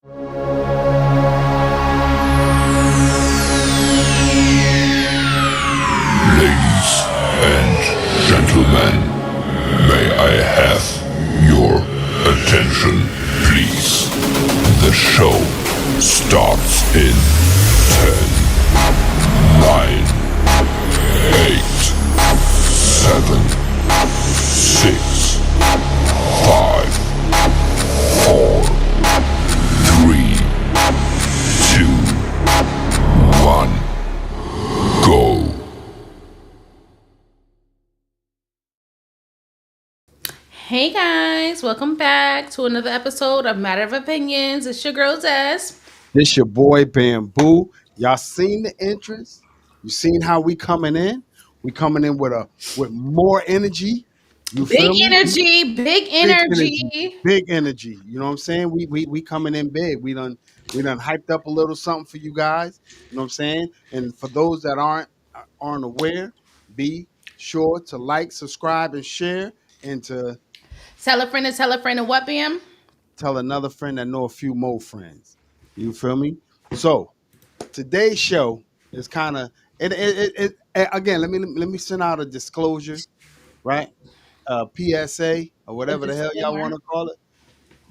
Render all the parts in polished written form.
Ladies and gentlemen, may I have your attention, please? The show starts in 10, 9, 8, 7, 6, 5, 4, 3, 2, 1, go. Hey guys, welcome back to another episode of Matter of Opinions. It's your girl Des. This your boy Bamboo. Y'all seen the entrance? You seen how we coming in? We coming in with more energy. You Big feel me? energy, big Big energy. energy. Big energy. You know what I'm saying? We coming in big. We done hyped up a little something for you guys. You know what I'm saying? And for those that aren't aware, be sure to like, subscribe, and share, and to Tell a friend, and what, Bam? tell another friend that know a few more friends. You feel me? So today's show is kind of again. Let me send out a disclosure, right? PSA or A whatever the hell y'all disclaimer. want to call it.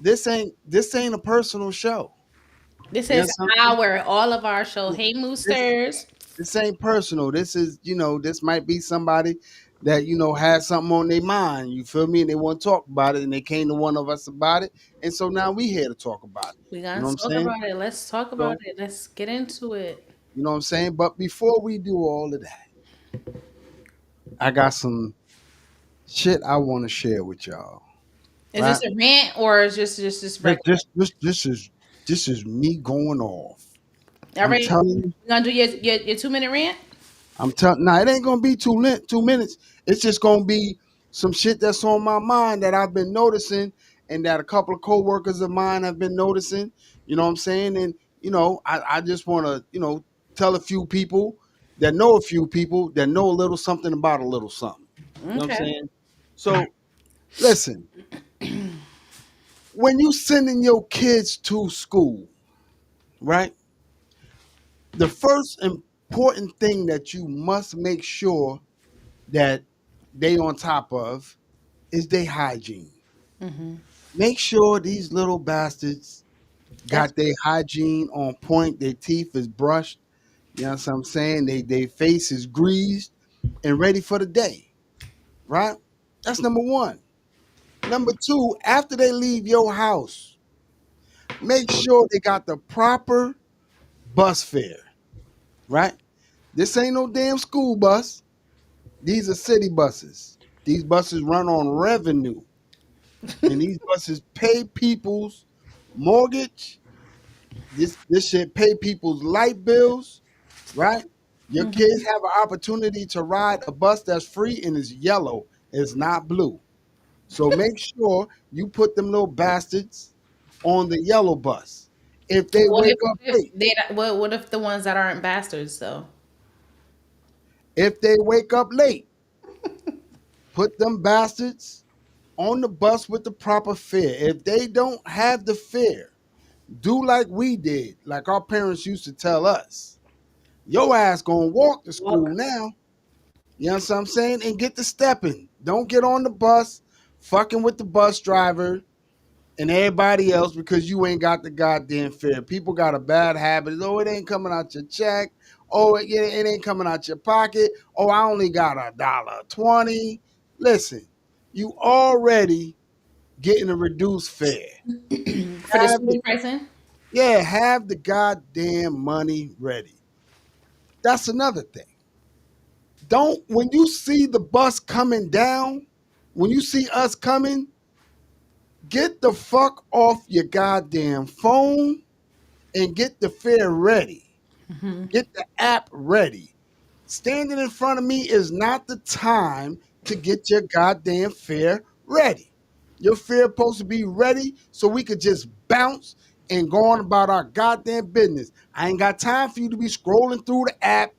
This ain't a personal show. This You know is something? all of our show. Hey This Moosters. this ain't personal. This is this might be somebody that has something on their mind. You feel me? And they want to talk about it, and they came to one of us about it, and so now we here to talk about it. We You gonna know what I'm talk saying? about it. Let's talk about So it. Let's get into it. you know what I'm saying. But before we do all of that, I got some shit I want to share with y'all. Is Right? this a rant or is just this This regular? this this this is me going off. All I'm right, telling you. you gonna do your 2 minute rant? I'm telling. Now it ain't gonna be 2 minutes. It's just gonna be some shit that's on my mind that I've been noticing, and that a couple of coworkers of mine have been noticing. You know what I'm saying? And I just want to tell a few people that know a few people that know a little something about a little something. You know what I'm Okay. saying? So listen, when you sending your kids to school, right? The first important thing that you must make sure that they on top of is their hygiene. Make sure these little bastards That's got their hygiene on point. Their teeth is brushed. You know what I'm saying? They face is greased and ready for the day. Right? That's number one. Number two, after they leave your house, make sure they got the proper bus fare. Right? This ain't no damn school bus. These are city buses. These buses run on revenue, and these buses pay people's mortgage. This shit pay people's light bills, right? Your kids have an opportunity to ride a bus that's free and is yellow. It's not blue. So make sure you put them little bastards on the yellow bus. If they what wake if up late, what if the ones that aren't bastards though? if they wake up late, put them bastards on the bus with the proper fare. If they don't have the fare, do like we did, like our parents used to tell us. Your ass gonna walk to school Walk. now. You know what I'm saying? And get the stepping. Don't get on the bus fucking with the bus driver and everybody else because you ain't got the goddamn fare. People got a bad habit. Oh, it ain't coming out your check. Oh, it ain't coming out your pocket. Oh, I only got $1.20. Listen, you already getting a reduced fare. For the Have the student pricing? Yeah, have the goddamn money ready. That's another thing. Don't When you see the bus coming down, when you see us coming, get the fuck off your goddamn phone and get the fare ready. Get the app ready. Standing in front of me is not the time to get your goddamn fare ready. Your fare supposed to be ready so we could just bounce and go on about our goddamn business. I ain't got time for you to be scrolling through the app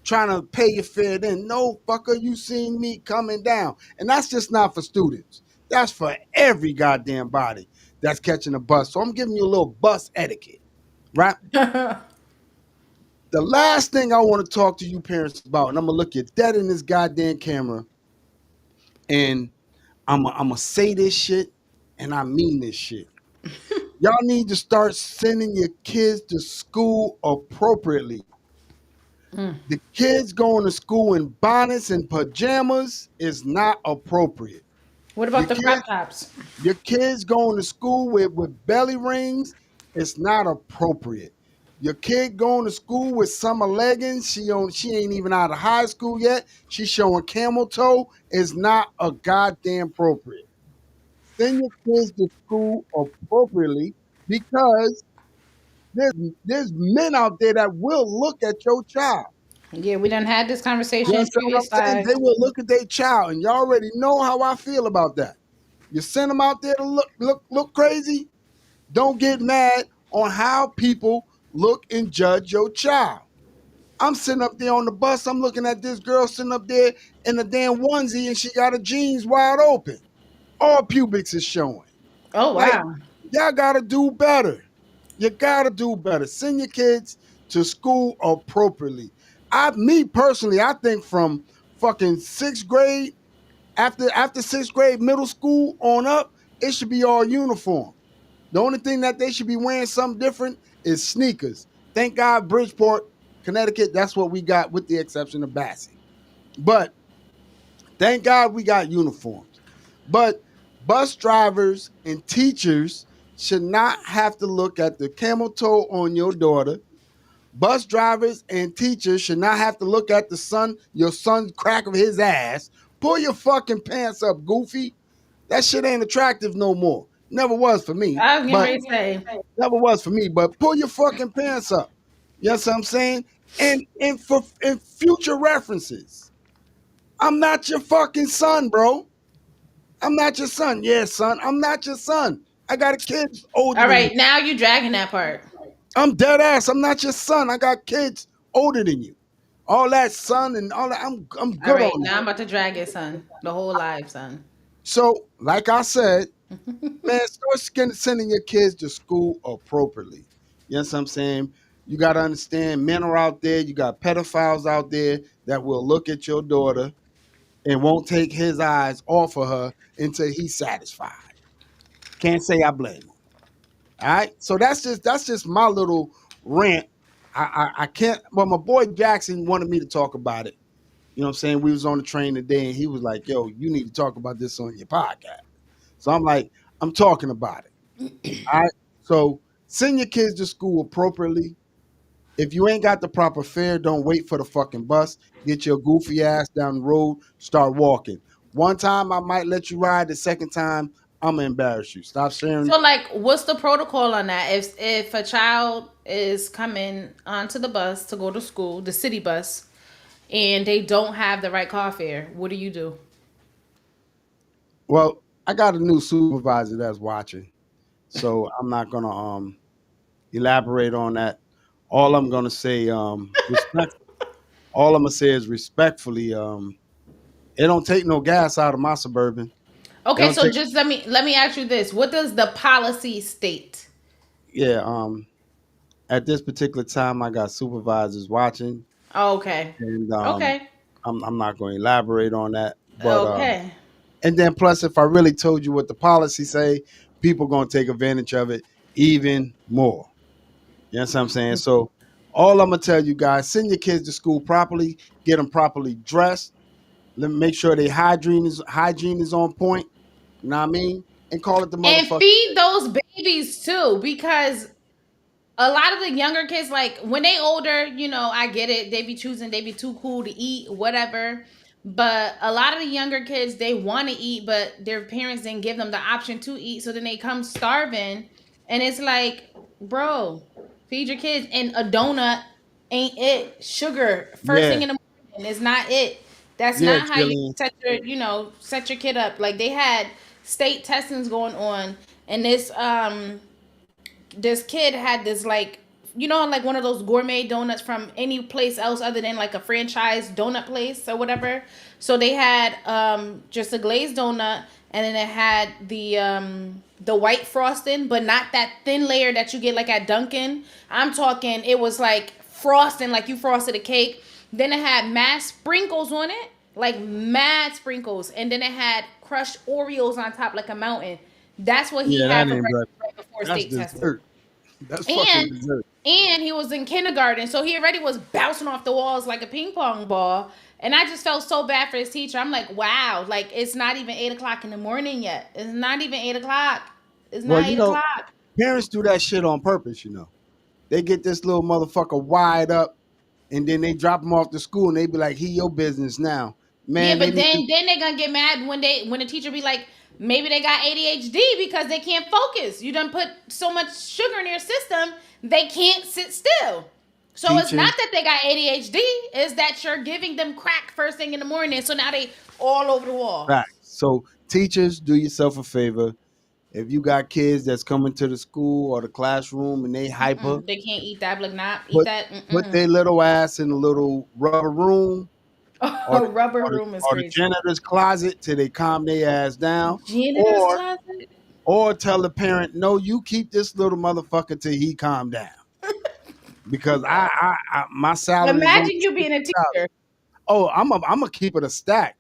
trying to pay your fare. Then no, fucker, you seen me coming down. And that's just not for students. That's for every goddamn body that's catching a bus. So I'm giving you a little bus etiquette, right? The last thing I want to talk to you parents about, and I'm gonna look you dead in this goddamn camera, and I'm gonna say this shit, and I mean this shit. Y'all need to start sending your kids to school appropriately. Mm. The kids going to school in bonnets and pajamas is not appropriate. What Your about the kids, crop tops? your kids going to school with belly rings, it's not appropriate. Your kid going to school with summer leggings, she ain't even out of high school yet. She's showing camel toe is not a goddamn appropriate. Send your kids to school appropriately because there's there's men out there that will look at your child. Yeah, we done had this You conversation in understand what previous I'm saying? lives. They will look at their child, and you already know how I feel about that. You send them out there to look crazy. Don't get mad on how people look and judge your child. I'm sitting up there on the bus. I'm looking at this girl sitting up there in a damn onesie, and she got her jeans wide open. All pubics is showing. Oh Like, wow. y'all gotta do better. You gotta do better. Send your kids to school appropriately. Me personally, I think from fucking sixth grade, after sixth grade, middle school on up, it should be all uniform. The only thing that they should be wearing something different is sneakers. Thank God, Bridgeport, Connecticut, that's what we got, with the exception of Bassing. But thank God we got uniforms. But bus drivers and teachers should not have to look at the camel toe on your daughter. Bus drivers and teachers should not have to look at your son's crack of his ass. Pull your fucking pants up, goofy. That shit ain't attractive no more. Never was for me, I was getting but ready to say. never was for me. But pull your fucking pants up. You know what I'm saying? And for in future references, I'm not your fucking son, bro. I'm not your son. Yeah, son. I'm not your son. I got a kid older All than you. right, now you dragging that part. I'm dead ass. I'm not your son. I got kids older than you. All that son and all that. I'm All good right, on now that. I'm about to drag it, son. The whole life, son. So, like I said, man, start sending your kids to school appropriately. You know what I'm saying? You got to understand, men are out there. You got pedophiles out there that will look at your daughter and won't take his eyes off of her until he's satisfied. Can't say I blame him. All right. So that's just my little rant. I can't. Well, my boy Jackson wanted me to talk about it. You know what I'm saying? We was on the train today, and he was like, "Yo, you need to talk about this on your podcast." So I'm like, "I'm talking about it." All right. So send your kids to school appropriately. If you ain't got the proper fare, don't wait for the fucking bus. Get your goofy ass down the road. Start walking. One time I might let you ride. The second time I'm gonna embarrass you. Stop sharing. So, like, what's the protocol on that? If a child is coming onto the bus to go to school, the city bus, and they don't have the right car fare, what do you do? Well, I got a new supervisor that's watching, so I'm not gonna elaborate on that. All I'm gonna say, respect. All I'm gonna say is respectfully, it don't take no gas out of my suburban. It Okay, don't so take. just let me ask you this: what does the policy state? Yeah. At this particular time, I got supervisors watching, Oh, okay, and okay, I'm not going to elaborate on that. But okay. and then plus, if I really told you what the policy say, people gonna take advantage of it even more. You know what I'm saying? So all I'm gonna tell you guys: send your kids to school properly, get them properly dressed. Let me make sure their hygiene is on point. You know what I mean? And call it the And motherfucker. feed those babies too, because a lot of the younger kids, like when they older, I get it. They be choosing, they be too cool to eat, whatever. But a lot of the younger kids, they want to eat, but their parents didn't give them the option to eat. So then they come starving. And it's like, bro, feed your kids. And a donut ain't it. Sugar, first Yeah, thing in the morning is not it. That's yeah, not how you Jillian. set your kid up. Like they had state testings going on, and this kid had this like like one of those gourmet donuts from any place else other than like a franchise donut place or whatever. So they had just a glazed donut, and then it had the white frosting, but not that thin layer that you get like at Dunkin'. I'm talking it was like frosting, like you frosted a cake. Then it had mad sprinkles on it, like mad sprinkles, and then it had crushed Oreos on top like a mountain. That's what he Yeah, had that for ain't breakfast breakfast. right before That's state testing. dessert. That's fucking And dessert. he was in kindergarten, so he already was bouncing off the walls like a ping pong ball. And I just felt so bad for his teacher. I'm like, wow, like it's not even 8 o'clock in the morning yet. It's not even 8 o'clock. It's Well, not eight o'clock. parents do that shit on purpose. They get this little motherfucker wired up, and then they drop him off to school, and they be like, "He your business now, Yeah, man." They but need to, then they're gonna get mad when the teacher be like, maybe they got ADHD because they can't focus. You done put so much sugar in your system, they can't sit still. So it's teachers. not that they got ADHD, it's that you're giving them crack first thing in the morning. So now they all over the wall. Right. So teachers, do yourself a favor. If you got kids that's coming to the school or the classroom and they hyper, They can't eat that. Like, not eat put that. put their little ass in a little rubber room or Oh, rubber room is or the crazy. janitor's closet till they calm their ass down, Janitor's or closet. tell the parent, no, you keep this little motherfucker till he calm down. Because my salary is only Imagine you being a $60. teacher. Oh, I'm gonna keep it a stack.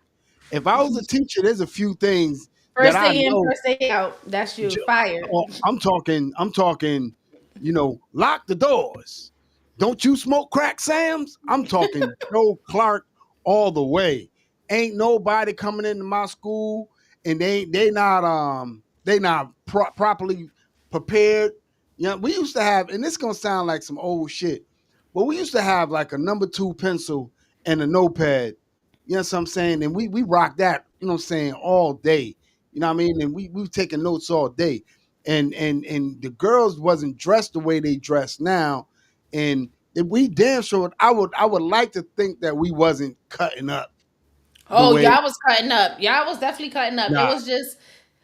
If I was a teacher, there's a few things that First I day in, know. first day out. That's you. Fired. I'm talking, lock the doors. Don't you smoke crack, Sam's? I'm talking Joe Clark all the way. Ain't nobody coming into my school and they not properly prepared. We used to have, and this gonna sound like some old shit, but we used to have like a number 2 pencil and a notepad. You know what I'm saying? And we rock that, all day. You know what I mean? And we taking notes all day. And the girls wasn't dressed the way they dress now. And if we damn sure, I would like to think that we wasn't cutting up the Oh, way. y'all was cutting up. Y'all was definitely cutting up. It Nah. was just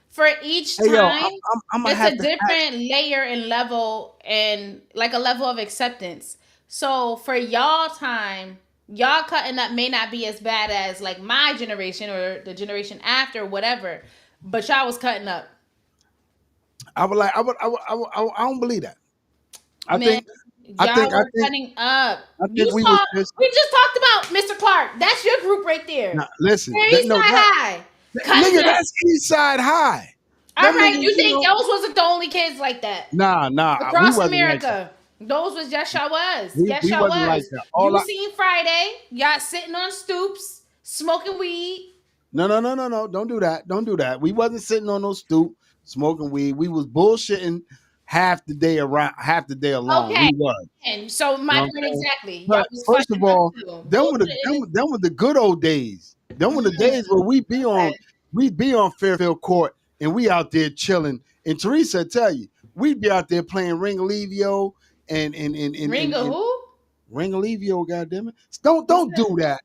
for each Hey yo, time, I'm gonna it's have a to ask. different layer and level and like a level of acceptance. So for y'all time, y'all cutting up may not be as bad as like my generation or the generation after, whatever. But y'all was cutting up. I don't believe that. I Man, think I y'all think I were think cutting up. I You think we saw was just we just talked about Mr. Clark. That's your group right there. nah, listen. Where That, East no, Side that High. Cutting nigga, up. that's East Side High. All Them right, niggas, you think those wasn't the only kids like that nah, we across wasn't like that. America? Those was yes, y'all was. We Yes, we y'all wasn't like was. that. You seen Friday? Y'all sitting on stoops, smoking weed. No. Don't do that. Don't do that. We wasn't sitting on no stoop smoking weed. We was bullshitting half the day alone. Okay, We was. and so You my know what point I'm saying? exactly. Y'all But was first of cutting up all, too. them were the good old days. Them were the days where we'd be on Fairfield Court and we out there chilling. And Teresa tell you, we'd be out there playing Ringalivio Ring of and who? Ringalivio, goddammit. What's Don't that? do that.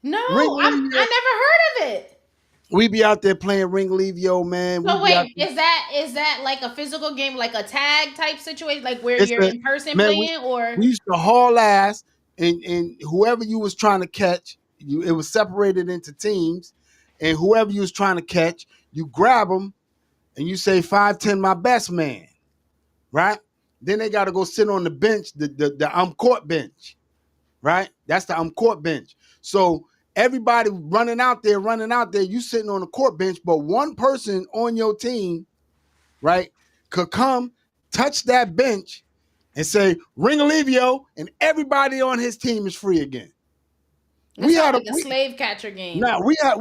No, Ringalivio. I never heard of it. We be out there playing Ringalivio, man. We So be out wait, there. is that like a physical game, like a tag type situation, like where It's you're a in person man. playing, or We used to haul ass, and whoever you was trying to catch, it was separated into teams, and whoever you was trying to catch, you grab them, and you say 5'10", my best man, right? Then they got to go sit on the bench, the court bench, right? That's the court bench. So everybody running out there, you sitting on the court bench, but one person on your team, right, could come touch that bench and say Ringalivio, and everybody on his team is free again. it sounds like a slave catcher game?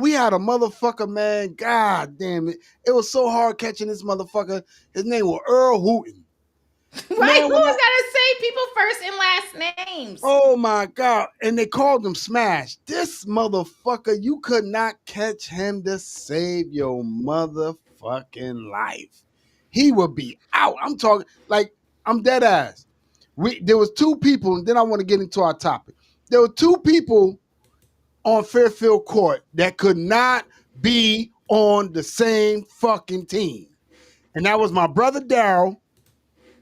We had a motherfucker, man. God damn it. It was so hard catching this motherfucker. His name was Earl Hooten. Right? Who's gotta say people first and last names? Oh my God. And they called him Smash. This motherfucker, you could not catch him to save your motherfucking life. He would be out. I'm talking like I'm dead ass. There was 2 people, and then I want to get into our topic. There were 2 people on Fairfield Court that could not be on the same fucking team. And that was my brother Daryl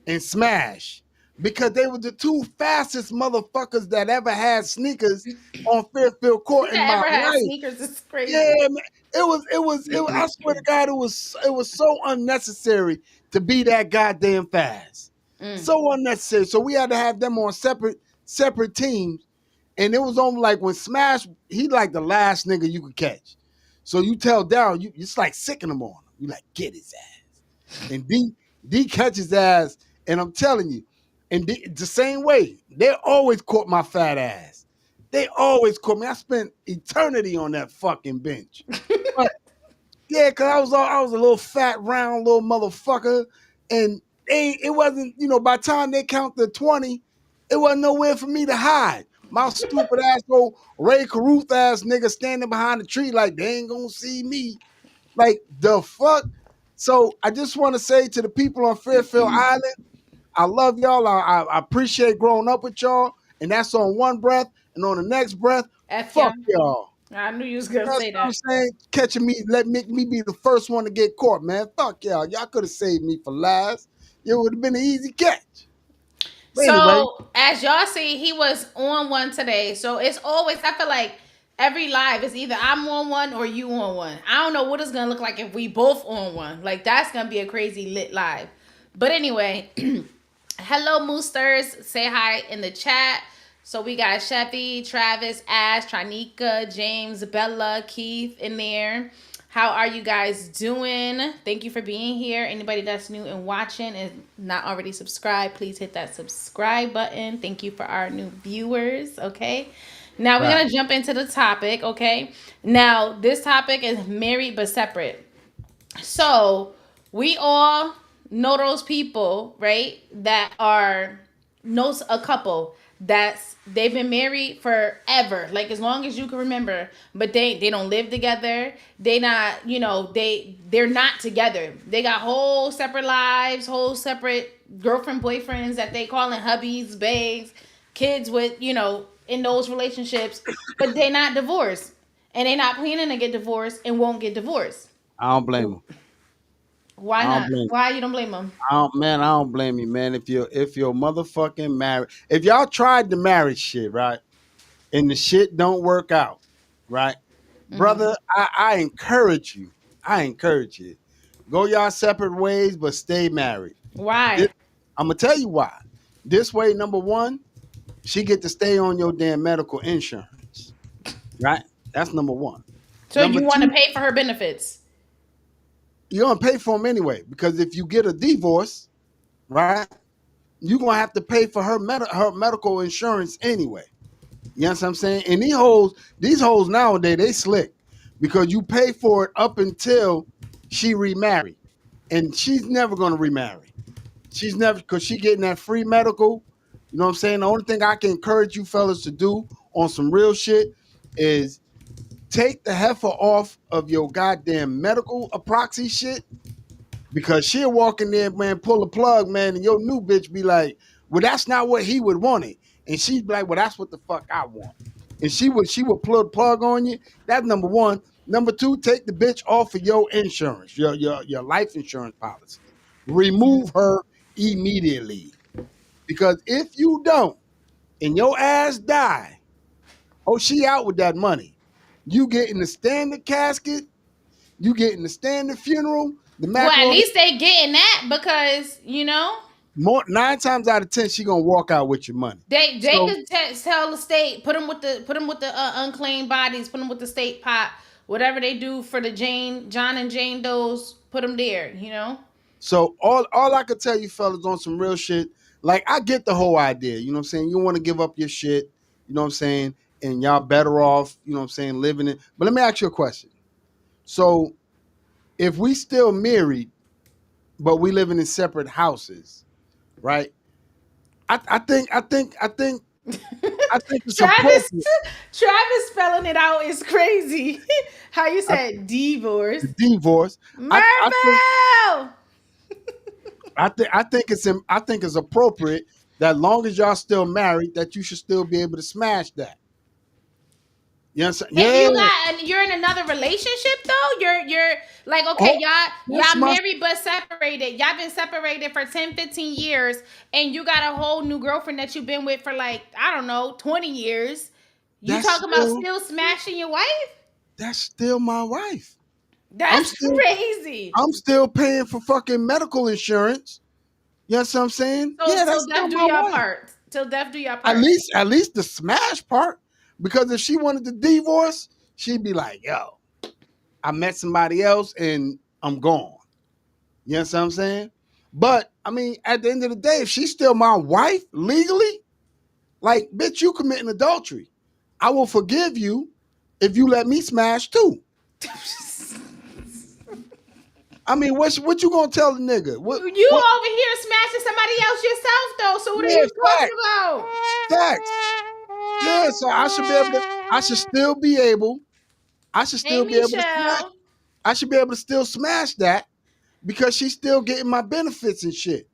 and Smash. because they were the two fastest motherfuckers that ever had sneakers on Fairfield Court in my Ever had life. sneakers is crazy. Yeah, man. It was. I swear to God, it was so unnecessary to be that goddamn fast. So unnecessary. So we had to have them on separate teams, and it was on like when Smash, he like the last nigga you could catch. So you tell Daryl, you it's like sicking him on him. You like get his ass, and D catches ass, and I'm telling you, and the same way they always caught my fat ass. They always caught me. I spent eternity on that fucking bench. But yeah, cause I was a little fat, round little motherfucker, and it wasn't, by the time they count to 20, it wasn't nowhere for me to hide. My stupid ass old Ray Caruth ass nigga standing behind the tree like they ain't gonna see me. Like the fuck. So I just want to say to the people on Fairfield Island, I love y'all. I appreciate growing up with y'all, and that's on one breath, and on the next breath, F fuck yeah. y'all. I knew you was gonna That's say what I'm that. saying. Catching me, make me be the first one to get caught, man. Fuck y'all. Y'all could have saved me for last. It would have been an easy catch. But anyway, So as y'all see, he was on one today. So it's always, I feel like every live is either I'm on one or you on one. I don't know what it's gonna look like if we both on one. Like that's gonna be a crazy lit live. But anyway, hello Moosters. Say hi in the chat. So we got Chevy, Travis, Ash, Trinika, James, Bella, Keith in there. How are you guys doing? Thank you for being here. Anybody that's new and watching and not already subscribed, please hit that subscribe button. Thank you for our new viewers. Okay. Now we're right. going to jump into the topic. Okay. Now, this topic is married but separate. So we all know those people, right? That are knows a couple that's they've been married forever, like as long as you can remember, but they don't live together. They not, they're not together. They got whole separate lives, whole separate girlfriend, boyfriends that they calling hubbies, babes, kids with, in those relationships, but they not divorced. And they not planning to get divorced and won't get divorced. I don't blame them. Why I don't not? blame. Why you don't blame them? Man, I don't blame you, man. If you're motherfucking married, if y'all tried the marriage shit, right, and the shit don't work out, right, brother, I encourage you. I encourage you. Go y'all separate ways, but stay married. This, Why? I'm gonna tell you why. This way, number one, she get to stay on your damn medical insurance, right? That's number one. So Number you want to two, pay for her benefits? you're gonna pay for them anyway because if you get a divorce, right, you're gonna have to pay for her medical insurance anyway. You know what I'm saying? And these hoes nowadays they slick because you pay for it up until she remarry, and she's never gonna remarry. She's never because she getting that free medical. You know what I'm saying? The only thing I can encourage you fellas to do on some real shit is take the heifer off of your goddamn medical proxy shit because she'll walk in there, man, pull a plug, man, and your new bitch be like, well, that's not what he would want it. And she'd be like, well, that's what the fuck I want. And she would plug on you. That's number one. Number two, take the bitch off of your insurance, your life insurance policy. Remove her immediately. Because if you don't and your ass die, oh, she out with that money. You getting the standard casket, you getting the standard funeral, the Well, at macaroni. least they getting that because More 9 times out of 10, she gonna walk out with your money. they So could tell the state put them with the unclaimed bodies, put them with the state pot, whatever they do for the John and Jane Does, put them there. so all I could tell you fellas on some real shit, like I get the whole idea, you know what I'm saying? You want to give up your shit, you know what I'm saying? And y'all better off, you know what I'm saying, living it. But let me ask you a question. So if we still married, but we living in separate houses, right? I think it's Travis appropriate. Travis spelling it out is crazy. How you I, said divorce? the divorce. I think Merville. I think it's appropriate that long as y'all still married, that you should still be able to smash that. Yes, If yeah. you got and you're in another relationship though, you're like, okay, Oh, that's y'all my married but separated. Y'all been separated for 10, 15 years, and you got a whole new girlfriend that you've been with for like, I don't know, 20 years. You that's talking about still still smashing your wife? that's still my wife. I'm That's still crazy. I'm still paying for fucking medical insurance. You know what I'm saying? So Yeah, that's till still death do my y'all wife. part. Till death do y'all At part. least at least the smash part. Because if she wanted to divorce, she'd be like, yo, I met somebody else and I'm gone. You know what I'm saying? But I mean, at the end of the day, if she's still my wife legally, like, bitch, you committing adultery. I will forgive you if you let me smash too. I mean, what you gonna tell the nigga? What You what over here smashing somebody else yourself though. So what are yeah, you talking facts. about? Facts. Yeah, so I should be able to I should still be able I should Hey still be able to smash Michelle. I should be able to still smash that because she's still getting my benefits and shit.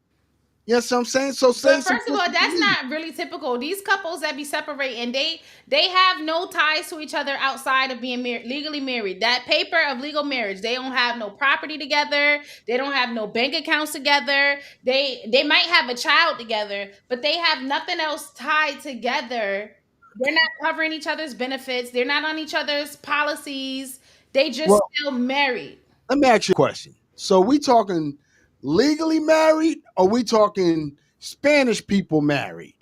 You know what I'm saying? So But save some first of all, pussy for that's me. not really typical. These couples that be separating, they have no ties to each other outside of being legally married. That paper of legal marriage, they don't have no property together. They don't have no bank accounts together. They might have a child together, but they have nothing else tied together. They're not covering each other's benefits. They're not on each other's policies. They just Well, still married. let me ask you a question. So we talking legally married or we talking Spanish people married?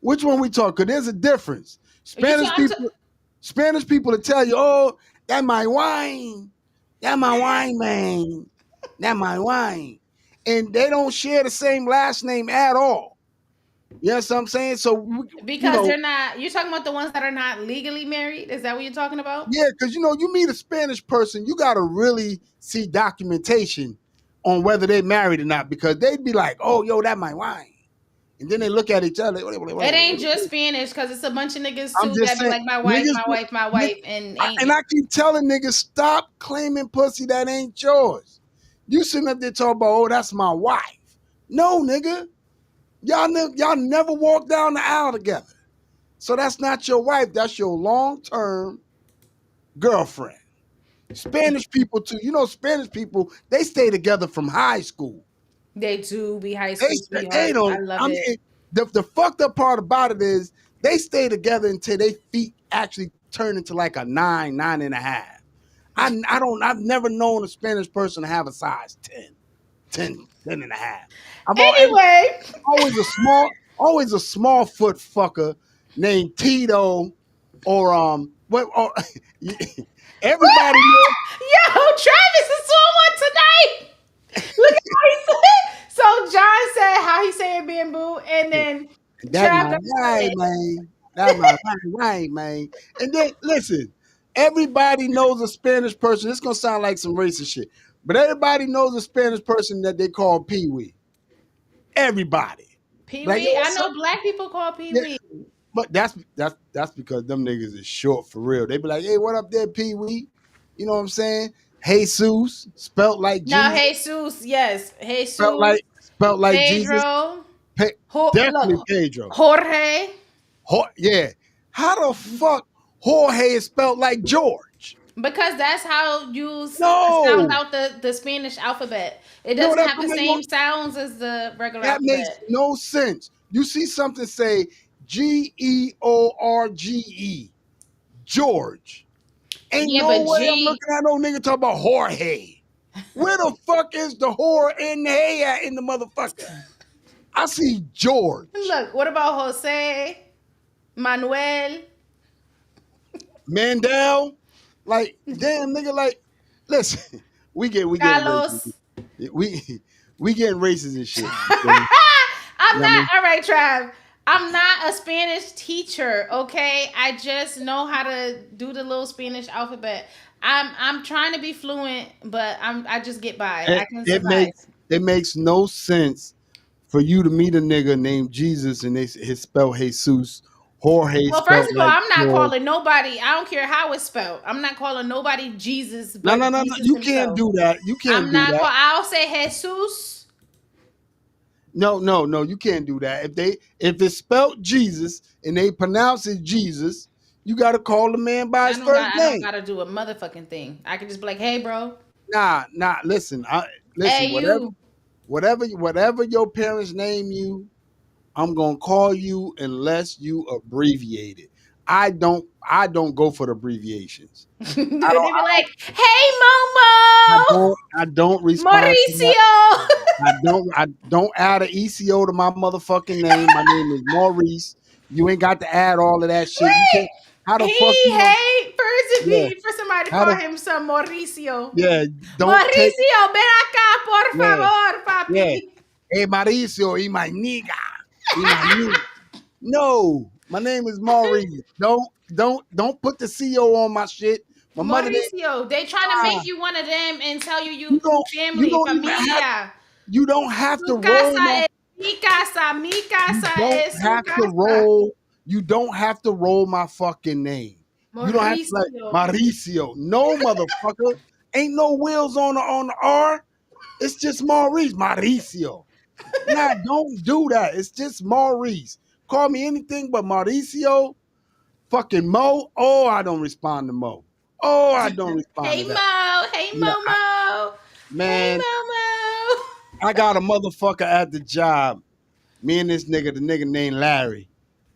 Which one we talk? Cause there's a difference. You Spanish people will tell you, oh, that my wine. That my wine, man. That my wine. And they don't share the same last name at all. You know what I'm saying? So, you because know, they're not. You're talking about the ones that are not legally married. Is that what you're talking about? yeah, because, you meet a Spanish person, you got to really see documentation on whether they married or not because they'd be like, oh, yo, that my wine. And then they look at each other. It ain't just Spanish because it's a bunch of niggas I'm too just that be saying, like my wife, niggas, my wife, my niggas wife, and ain't and it? I keep telling niggas, stop claiming pussy that ain't yours. You sitting up there talking about, oh, that's my wife. No, nigga. Y'all never walk down the aisle together. So that's not your wife. That's your long-term girlfriend. Spanish people too. Spanish people, they stay together from high school. They do be high They school they sweethearts. I don't. love I it. mean, the fucked up part about it is they stay together until their feet actually turn into like a 9.5. I've never known a Spanish person to have a size 10.5. And Anyway, always a small foot fucker named Tito or everybody knows yo, Travis is on one tonight. Look at how he said. So John said how he saying bamboo, and then that Trav my gonna right, say man. That my right, man. And then listen, everybody knows a Spanish person. It's gonna sound like some racist shit, but everybody knows a Spanish person that they call Pee Wee. Everybody. Pee Like, yo, Wee. I what's up? know black people call Pee Yeah, Wee. but that's because them niggas is short for real. They be like, hey, what up there, Pee Wee? You know what I'm saying? Jesus, spelt like No, Jesus, Jesus, yes, spelt Jesus, like spelt like Jesus. Pedro, Definitely look, Pedro. Jorge. Yeah. How the fuck Jorge is spelled like George? Because that's how you sound No, out the Spanish alphabet. It no, doesn't that have don't the make no same sounds as the regular that makes alphabet. no sense. You see something say George, George. Ain't Yeah, no but way I'm G. looking at no nigga talk about Jorge. Where the fuck is the whore in the hay at in the motherfucker? I see George. Look, what about Jose, Manuel, Mandel. Like, damn nigga, like, listen, we getting racist. Carlos? We we getting racist and shit. You I'm know what I not mean? all right, Trav. I'm not a Spanish teacher, okay? I just know how to do the little Spanish alphabet. I'm trying to be fluent, but I just get by. I It, can it survive. makes it makes no sense for you to meet a nigga named Jesus and his spell Jesus, Jorge Well, first spelled of all, like I'm not George. calling nobody. I don't care how it's spelled. I'm not calling nobody Jesus, No, but no, no, no. Jesus You can't himself. do that. You can't I'm do not that. call. I'll say Jesus. No, no, no. You can't do that. If it's spelled Jesus and they pronounce it Jesus, You gotta call the man by his first I don't name. gotta do a motherfucking thing. I can just be like, hey, bro. Nah. Listen, listen. Hey, you. Whatever your parents name you, I'm gonna call you unless you abbreviate it. I don't go for the abbreviations. They I don't. be like, hey, Momo. I don't respond to that. Mauricio. I don't add an ECO to my motherfucking name. My name is Maurice. You ain't got to add all of that shit. You can't. Wait. How the fuck He you gonna? hate for Yeah. for somebody to How call the him some Mauricio. yeah? Don't take Mauricio, ven acá, por yeah favor, yeah. papi. Hey Mauricio, he my nigga. He my nigga. No, my name is Maurice. Don't put the CO on my shit. My mother name. Mauricio, they trying to Ah, make you one of them and tell you you you don't you family, don't even have familia. you don't have to Su roll my casa es mi casa, mi you casa don't es su have to casa. roll you don't have to roll my fucking name. You don't have to like Mauricio. Mauricio. No motherfucker. Ain't no wheels on the R. It's just Maurice. Mauricio. Nah, don't do that. It's just Maurice. Call me anything but Mauricio. Fucking Mo. Oh, I don't respond to Mo. Oh, I don't respond Hey to that. Mo, hey Yeah, Momo, hey man, Momo. I got a motherfucker at the job. Me and this nigga, the nigga named Larry.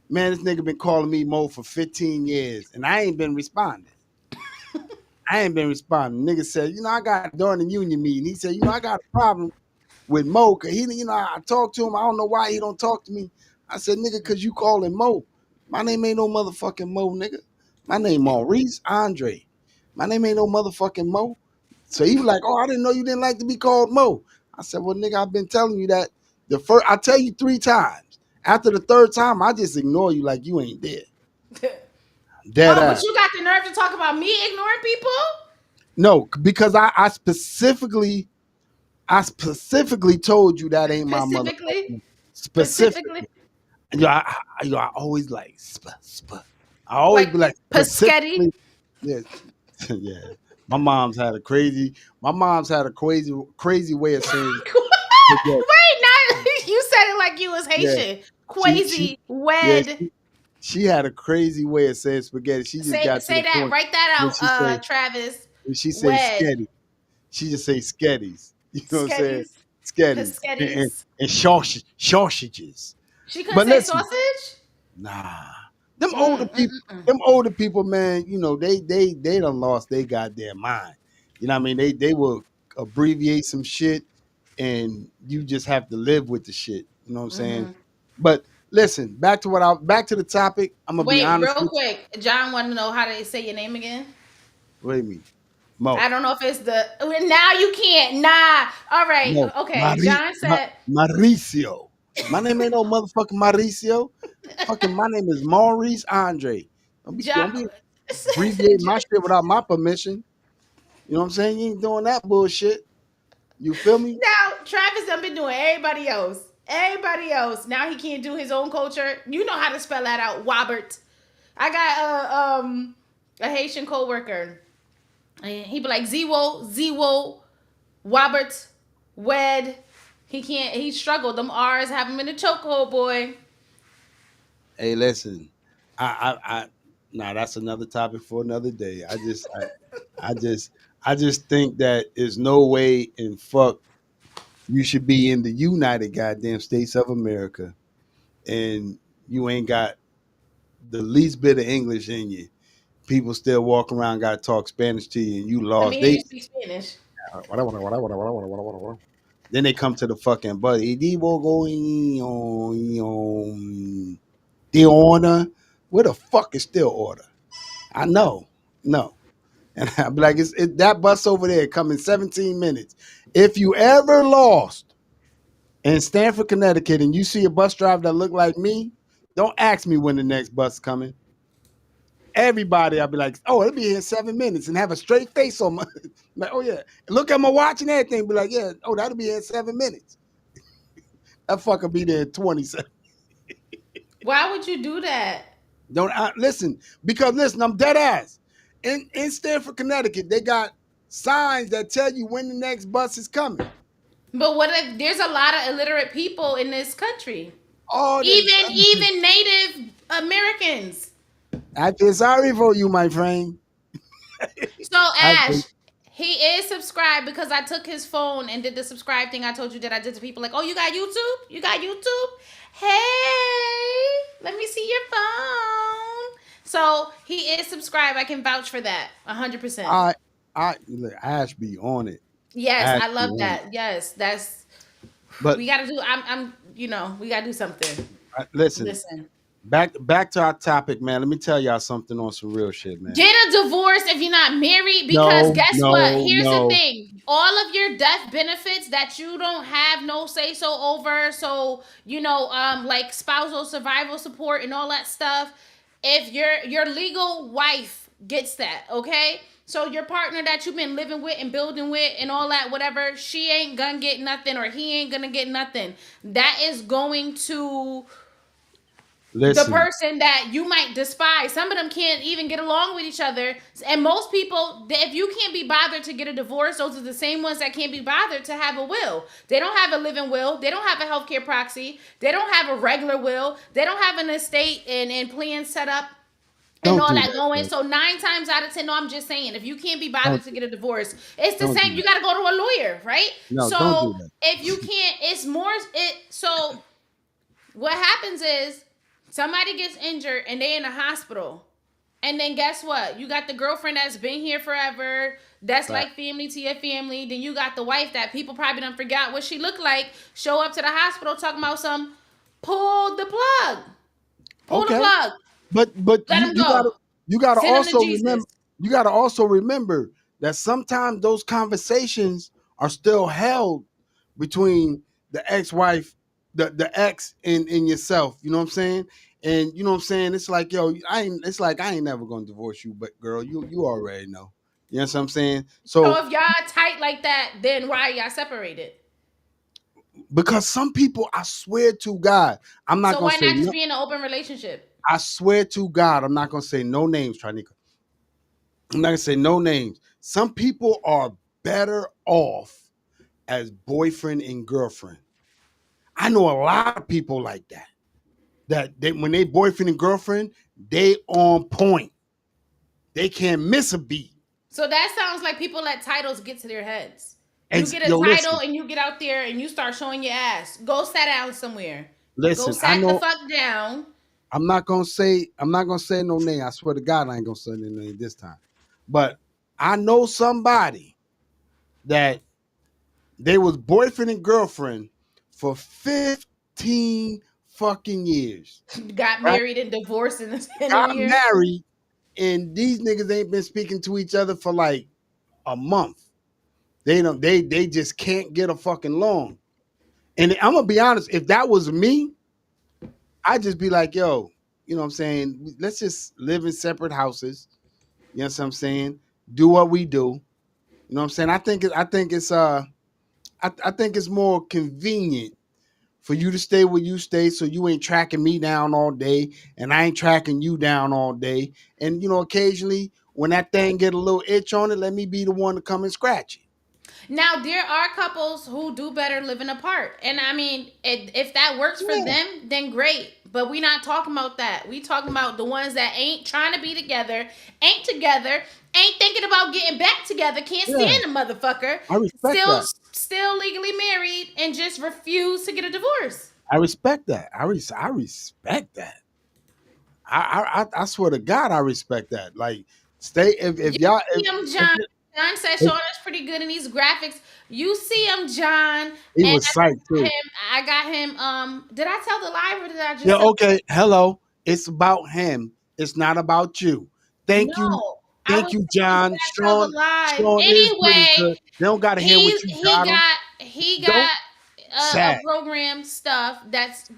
Man, this nigga been calling me Mo for 15 years, and I ain't been responding. I ain't been responding. Nigga said, I got during the union meeting. He said, I got a problem with Mo, cause I talked to him. I don't know why he don't talk to me. I said, nigga, cause you call him Mo. My name ain't no motherfucking Mo, nigga. My name Maurice Andre. My name ain't no motherfucking Mo. So he was like, oh, I didn't know you didn't like to be called Mo. I said, well, nigga, I've been telling you that I tell you 3 times. After the 3rd time, I just ignore you like you ain't there. Dead Oh, but ass. you got the nerve to talk about me ignoring people? No, because I specifically told you that ain't my Specifically? motherfucking Specifically? specifically. I always like I always Like be like Paschetti? specifically. Yeah, yeah. My mom's had a crazy way of saying spaghetti. Wait, not you said it like you was Yeah, Haitian. she she Quasi yeah wed. she had a crazy way of saying spaghetti. She just got to Say the that. point Write that when out, she say Travis. when she say Wed. sketty. She just say sketties. You know what I'm saying? Sketties. Sketties and, Paschettis. and sausages. She couldn't But say listen, sausage? nah. Them older Mm, mm, people, mm, mm. them older people, man, they done lost their goddamn mind. You know what I mean? They will abbreviate some shit and you just have to live with the shit. You know what I'm saying? Mm-hmm. But listen, back to the topic. I'm gonna be Wait, honest real with you. quick. John wanted to know how to say your name again. What do you mean? Mo. I don't know if it's the now you can't. Nah. All right. No. Okay. John said Mauricio. My name ain't no motherfucking Mauricio. Fucking my name is Maurice Andre. John. Don't be abbreviating my shit without my permission. You know what I'm saying? You ain't doing that bullshit. You feel me? Now Travis done been doing everybody else. Everybody else. Now he can't do his own culture. You know how to spell that out, Wobert. I got a Haitian coworker. And he be like Zewo, Wobert, Wed. He can't. He struggled. Them R's have him in the chokehold, boy. Hey, listen. I nah, that's another topic for another day. I just I just think that there's no way in fuck you should be in the United Goddamn States of America and you ain't got the least bit of English in you. People still walk around, got to talk Spanish to you, and you Let me lost. hear you speak Spanish. Then they come to the fucking buddy. The order. Where the fuck is still order? I know. No. And I'd be like, that bus over there coming 17 minutes. If you ever lost in Stamford, Connecticut, and you see a bus driver that look like me, don't ask me when the next bus coming. Everybody, I'll be like, oh, it'll be here in 7 minutes and have a straight face on my like, oh yeah. Look at my watch and everything. Be like, yeah, oh, that'll be here in 7 minutes. That fucker be there in 27. Why would you do that? Don't listen, because listen, I'm dead ass. In Stamford, Connecticut, they got signs that tell you when the next bus is coming. But what if there's a lot of illiterate people in this country? Oh, Even Native Americans. I feel sorry for you, my friend. So I feel, Ash, he is subscribed because I took his phone and did the subscribe thing I told you that I did to people like, oh, you got YouTube? You got YouTube? Hey, let me see your phone. So he is subscribed. I can vouch for that 100%. I, look, Ash be on it. Yes, Ash I be love on it. that. Yes, that's But we gotta do. We gotta do something. listen, Listen. back to our topic, man. Let me tell y'all something on some real shit, man. Get a divorce if you're not married because No, guess what? no, Here's the no. thing. All of your death benefits that you don't have no say so over, so like spousal survival support and all that stuff, if your legal wife gets that, okay? So your partner that you've been living with and building with and all that, whatever, she ain't gonna get nothing or he ain't gonna get nothing. That is going to the Listen, person that you might despise. Some of them can't even get along with each other. And most people, if you can't be bothered to get a divorce, those are the same ones that can't be bothered to have a will. They don't have a living will. They don't have a healthcare proxy. They don't have a regular will. They don't have an estate and plan set up and don't all do that that, going. bro. So 9 times out of 10, no, I'm just saying, if you can't be bothered Don't to get a divorce, it's the don't do same. You that. got to go to a lawyer, right? No, don't do So that. if you can't, it's more. So what happens is somebody gets injured and they in the hospital. And then guess what? You got the girlfriend that's been here forever. That's Right. like family to your family. Then you got the wife that people probably don't forgot what she looked like. Show up to the hospital talking about some pull the plug. Pull the Okay. plug. But Let him go. you gotta Send him to also Jesus. remember that sometimes those conversations are still held between the ex-wife, the ex and yourself. You know what I'm saying? And you know what I'm saying? It's like, yo, I ain't never gonna divorce you, but girl, you already know. You know what I'm saying? So So if y'all tight like that, then why y'all separated? because some people, I swear to God, I'm not So gonna why say not just no. be in an open relationship? I swear to God, I'm not gonna say no names, Trinica. I'm not gonna say no names. Some people are better off as boyfriend and girlfriend. I know a lot of people like that. That they when they boyfriend and girlfriend, they on point. They can't miss a beat. So that sounds like people let titles get to their heads. You And get a yo, title listen, and you get out there and you start showing your ass. Go sit down somewhere. Go listen. I sat the know fuck down. I'm not gonna say no name. I swear to God, I ain't gonna say no name this time. But I know somebody that they was boyfriend and girlfriend for 15 fucking years. Got Right? married and divorced in a Got year. married, and these niggas ain't been speaking to each other for like a month. They don't they just can't get a fucking along. And I'm gonna be honest, if that was me, I'd just be like, yo, you know what I'm saying? Let's just live in separate houses. You know what I'm saying? Do what we do. You know what I'm saying? I think it's more convenient for you to stay where you stay so you ain't tracking me down all day and I ain't tracking you down all day. And occasionally when that thing get a little itch on it, let me be the one to come and scratch it. Now there are couples who do better living apart, and I mean, if that works for Yeah. them, then great. But we not talking about that. We talking about the ones that ain't trying to be together, ain't together, ain't thinking about getting back together, can't Yeah. stand the motherfucker, I respect still that. still legally married, and just refuse to get a divorce. I respect that. I respect that. I swear to God, I respect that. Like, stay You if y'all see him, if, John. John said if Sean is pretty good in these graphics. You see him, John, he and was psyched too. I got him. Did I tell the lie or did I Yeah, just tell? okay. Hello. It's about him. It's not about you. Thank you. No, I Thank was you, saying, did John. I tell the lie? Sean is pretty Anyway, good. They don't gotta hear what you he got him. got he Don't got a sad. program stuff that is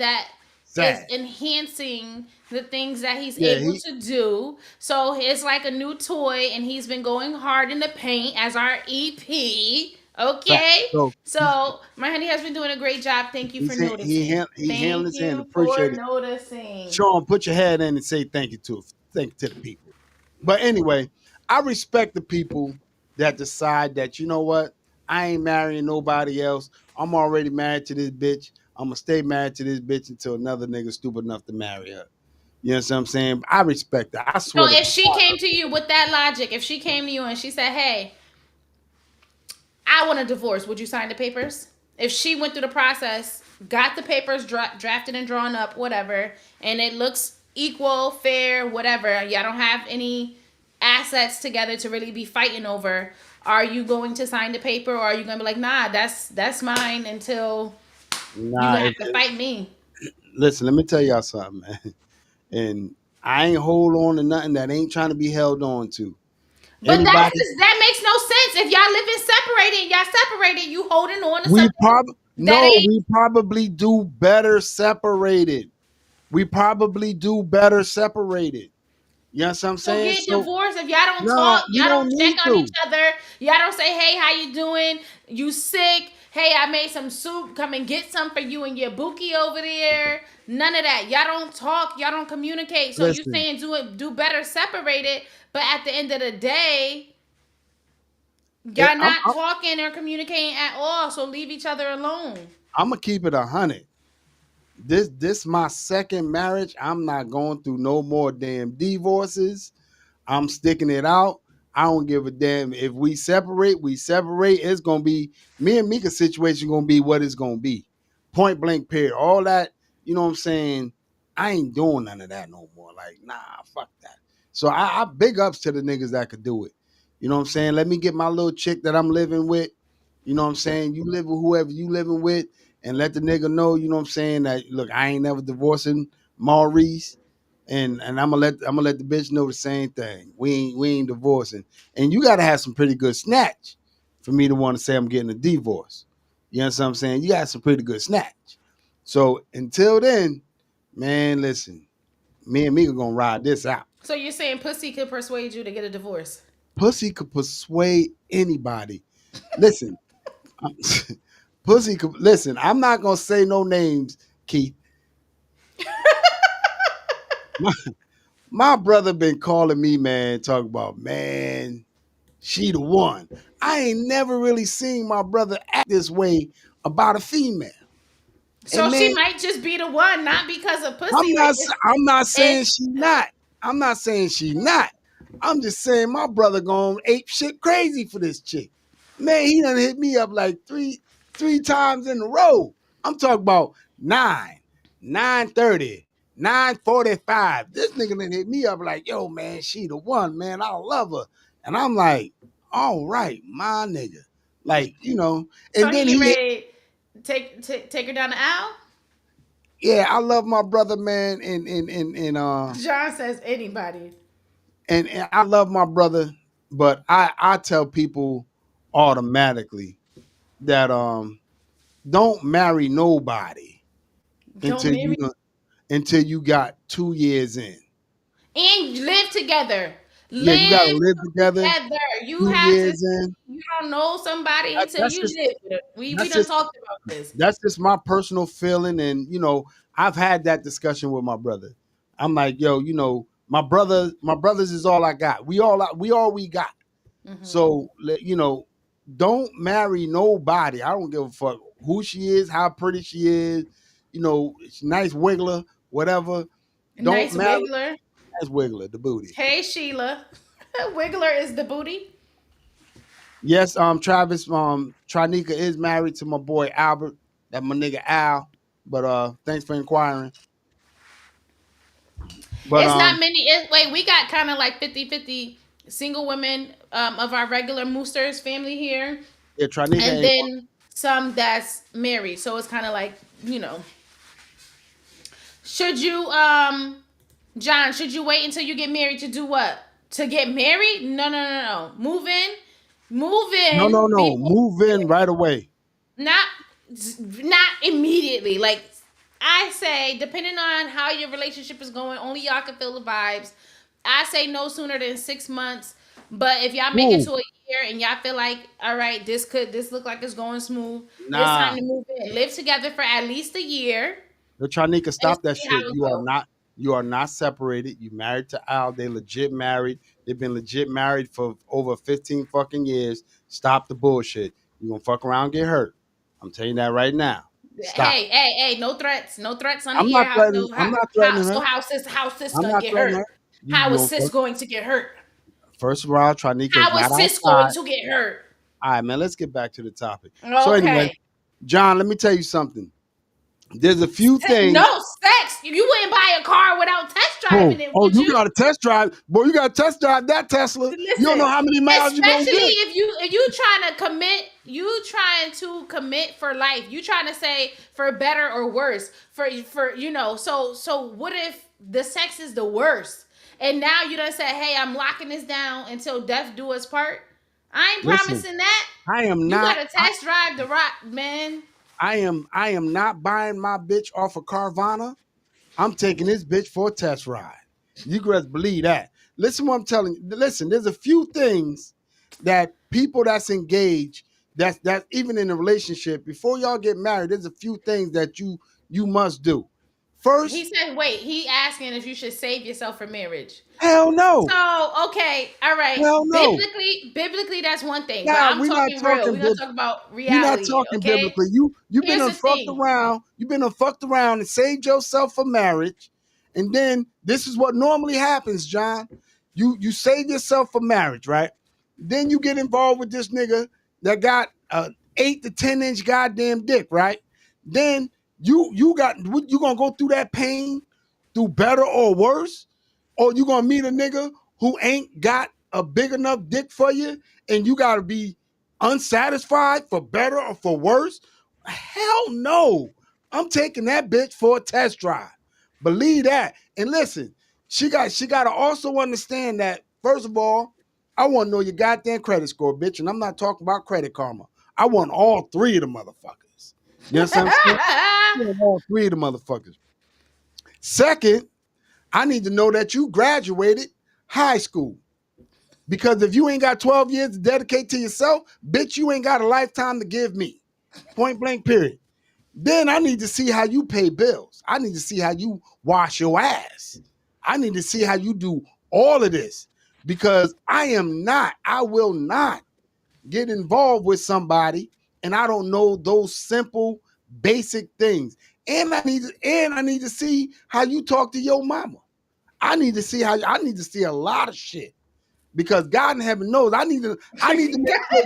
Sad. enhancing the things that he's Yeah, able to do. So it's like a new toy, and he's been going hard in the paint as our EP. fact. Okay, So so my honey has been doing a great job. Thank you for noticing. he handled Thank his hand. you for Appreciate it. noticing. Sean, put your head in and say thank you to the people. But anyway, I respect the people that decide that, you know what, I ain't marrying nobody else. I'm already married to this bitch. I'm gonna stay married to this bitch until another nigga stupid enough to marry her. You know what I'm saying? I respect that. I So swear to if she God. came to you with that logic, if she came to you and she said, "Hey, I want a divorce," would you sign the papers? If she went through the process, got the papers drafted and drawn up, whatever, and it looks equal, fair, whatever, y'all don't have any assets together to really be fighting over, are you going to sign the paper, or are you going to be like, nah, that's mine until you Nah, gonna have to fight me? listen, let me tell y'all something, man. And I ain't hold on to nothing that ain't trying to be held on to. But Anybody, that makes no sense. If y'all living separated, y'all separated, you holding on to we something probably that no, ain't. we probably do better separated. We probably do better separated. You know what I'm So saying? get So divorced if y'all don't nah, talk, you y'all don't don't check need on each to. other, y'all don't say, "Hey, how you doing? You sick? Hey, I made some soup. Come and get some for you and your bookie over there." None of that. Y'all don't talk, y'all don't communicate. So you Listen, saying do better separated, but at the end of the day, y'all I'm, not I'm, talking or communicating at all. So leave each other alone. I'm gonna keep it 100. This my second marriage. I'm not going through no more damn divorces. I'm sticking it out. I don't give a damn if we separate. We separate. It's gonna be me and Mika's situation. Gonna be what it's gonna be. Point blank. Period. All that. You know what I'm saying? I ain't doing none of that no more. Like nah, fuck that. So I big ups to the niggas that could do it. You know what I'm saying? Let me get my little chick that I'm living with. You know what I'm saying? You live with whoever you living with, and let the nigga know. You know what I'm saying? That look, I ain't never divorcing Maurice, and I'm gonna let the bitch know the same thing. We ain't divorcing, and you gotta have some pretty good snatch for me to want to say I'm getting a divorce. You know what I'm saying? You got some pretty good snatch. So until then, man, listen, me and Mika gonna ride this out. So you're saying pussy could persuade you to get a divorce? Pussy could persuade anybody. Listen, pussy could listen. I'm not gonna say no names, Keith. My, my brother been calling me, man, talk about man. She the one. I ain't never really seen my brother act this way about a female. So And she man, might just be the one, not because of I'm pussy. not I'm not It's saying she not. I'm not saying she not. I'm just saying my brother going ape shit crazy for this chick. Man, he done hit me up like three times in a row. I'm talking about 9, 9:30, 9:45. This nigga done hit me up like, yo, man, she the one, man. I love her. And I'm like, all right, my nigga. Like, so and then he he ready to take her down the aisle. yeah, I love my brother, man, and John says anybody. and I love my brother, but I tell people automatically that don't marry nobody Don't until marry until you got 2 years in. and live together. Yeah, you gotta Live live together together. You two have to. years in. You don't know somebody until That's you just live with it. We that's done just talked about this. that's just my personal feeling, and I've had that discussion with my brother. I'm like, yo, my brothers is all I got. We got. Hmm. So don't marry nobody. I don't give a fuck who she is, how pretty she is. Nice wiggler, whatever. Don't Nice marry wiggler. nice wiggler, the booty. Hey Sheila, wiggler is the booty. Yes, Travis, Trinika is married to my boy Albert. That my nigga Al. But thanks for inquiring. But It's not many. Wait, we got kind of like 50-50 single women of our regular Moosters family here, yeah, Trinika and ain't. then some that's married. So it's kind of like, should you, John, should you wait until you get married to do what? To get married? No, no, no, no. Move No, no, in no. before, Move in right away. not not immediately. Like I say, depending on how your relationship is going, only y'all can feel the vibes. I say no sooner than 6 months. But if y'all make it Who? to a year and y'all feel like, all right, this look like it's going smooth, it's time Nah. to move in. Live together for at least a year The Trinika, and stop that see how shit. it You are goes. not. You are not separated. You married to Al. They legit married. They've been legit married for over 15 fucking years. Stop the bullshit. You gonna fuck around, and get hurt. I'm telling you that right now. Stop. Hey, no threats. No threats on the I'm air. not threatening. I'm not threatening her. How sis I'm gonna not get threatening hurt? her. You How is know, sis going to get hurt? first of all, Trinica is How is not sis going outside. to get hurt? All right, man. Let's get back to the topic. So anyway, Okay. John, let me tell you something. There's a few things. No sex. You wouldn't buy a car without test driving it, Oh, would you you? got to test drive, boy. You got to test drive that Tesla. You don't Listen, know how many miles you're gonna especially get. if you trying to commit, for life. You trying to say for better or worse for So what if the sex is the worst, and now you done said, hey, I'm locking this down until death do us part. I ain't Listen, promising that. I am You not. gotta test drive the rock, man. I am not buying my bitch off of Carvana. I'm taking this bitch for a test ride. You guys believe that? Listen, what I'm telling you. Listen, there's a few things that people that's engaged, that's even in a relationship, before y'all get married, there's a few things that you must do. He First, said, wait, he asking if you should save yourself for marriage. hell no. So, okay, all right. Hell no. Biblically, that's one thing. But Now I'm we're not talking real. talking We're gonna talk about we're not reality, talking okay? biblically. You've been Here's the fucked thing. around. You've been fucked around and saved yourself for marriage. And then this is what normally happens, John. You save yourself for marriage, right? Then you get involved with this nigga that got a 8 to 10 inch goddamn dick, right? Then you gonna go through that pain through better or worse, or you gonna meet a nigga who ain't got a big enough dick for you, and you gotta be unsatisfied for better or for worse? Hell no. I'm taking that bitch for a test drive. Believe that. And listen, she got to also understand that, first of all, I want to know your goddamn credit score, bitch. And I'm not talking about Credit Karma. I want all three of the motherfuckers. You know what I'm saying? I want all three of the motherfuckers. Second, I need to know that you graduated high school. Because if you ain't got 12 years to dedicate to yourself, bitch, you ain't got a lifetime to give me. Point blank, period. Then I need to see how you pay bills. I need to see how you wash your ass. I need to see how you do all of this, because I will not get involved with somebody and I don't know those simple, basic things. And I need to see how you talk to your mama. I need to see a lot of shit, because God in heaven knows I need to make sure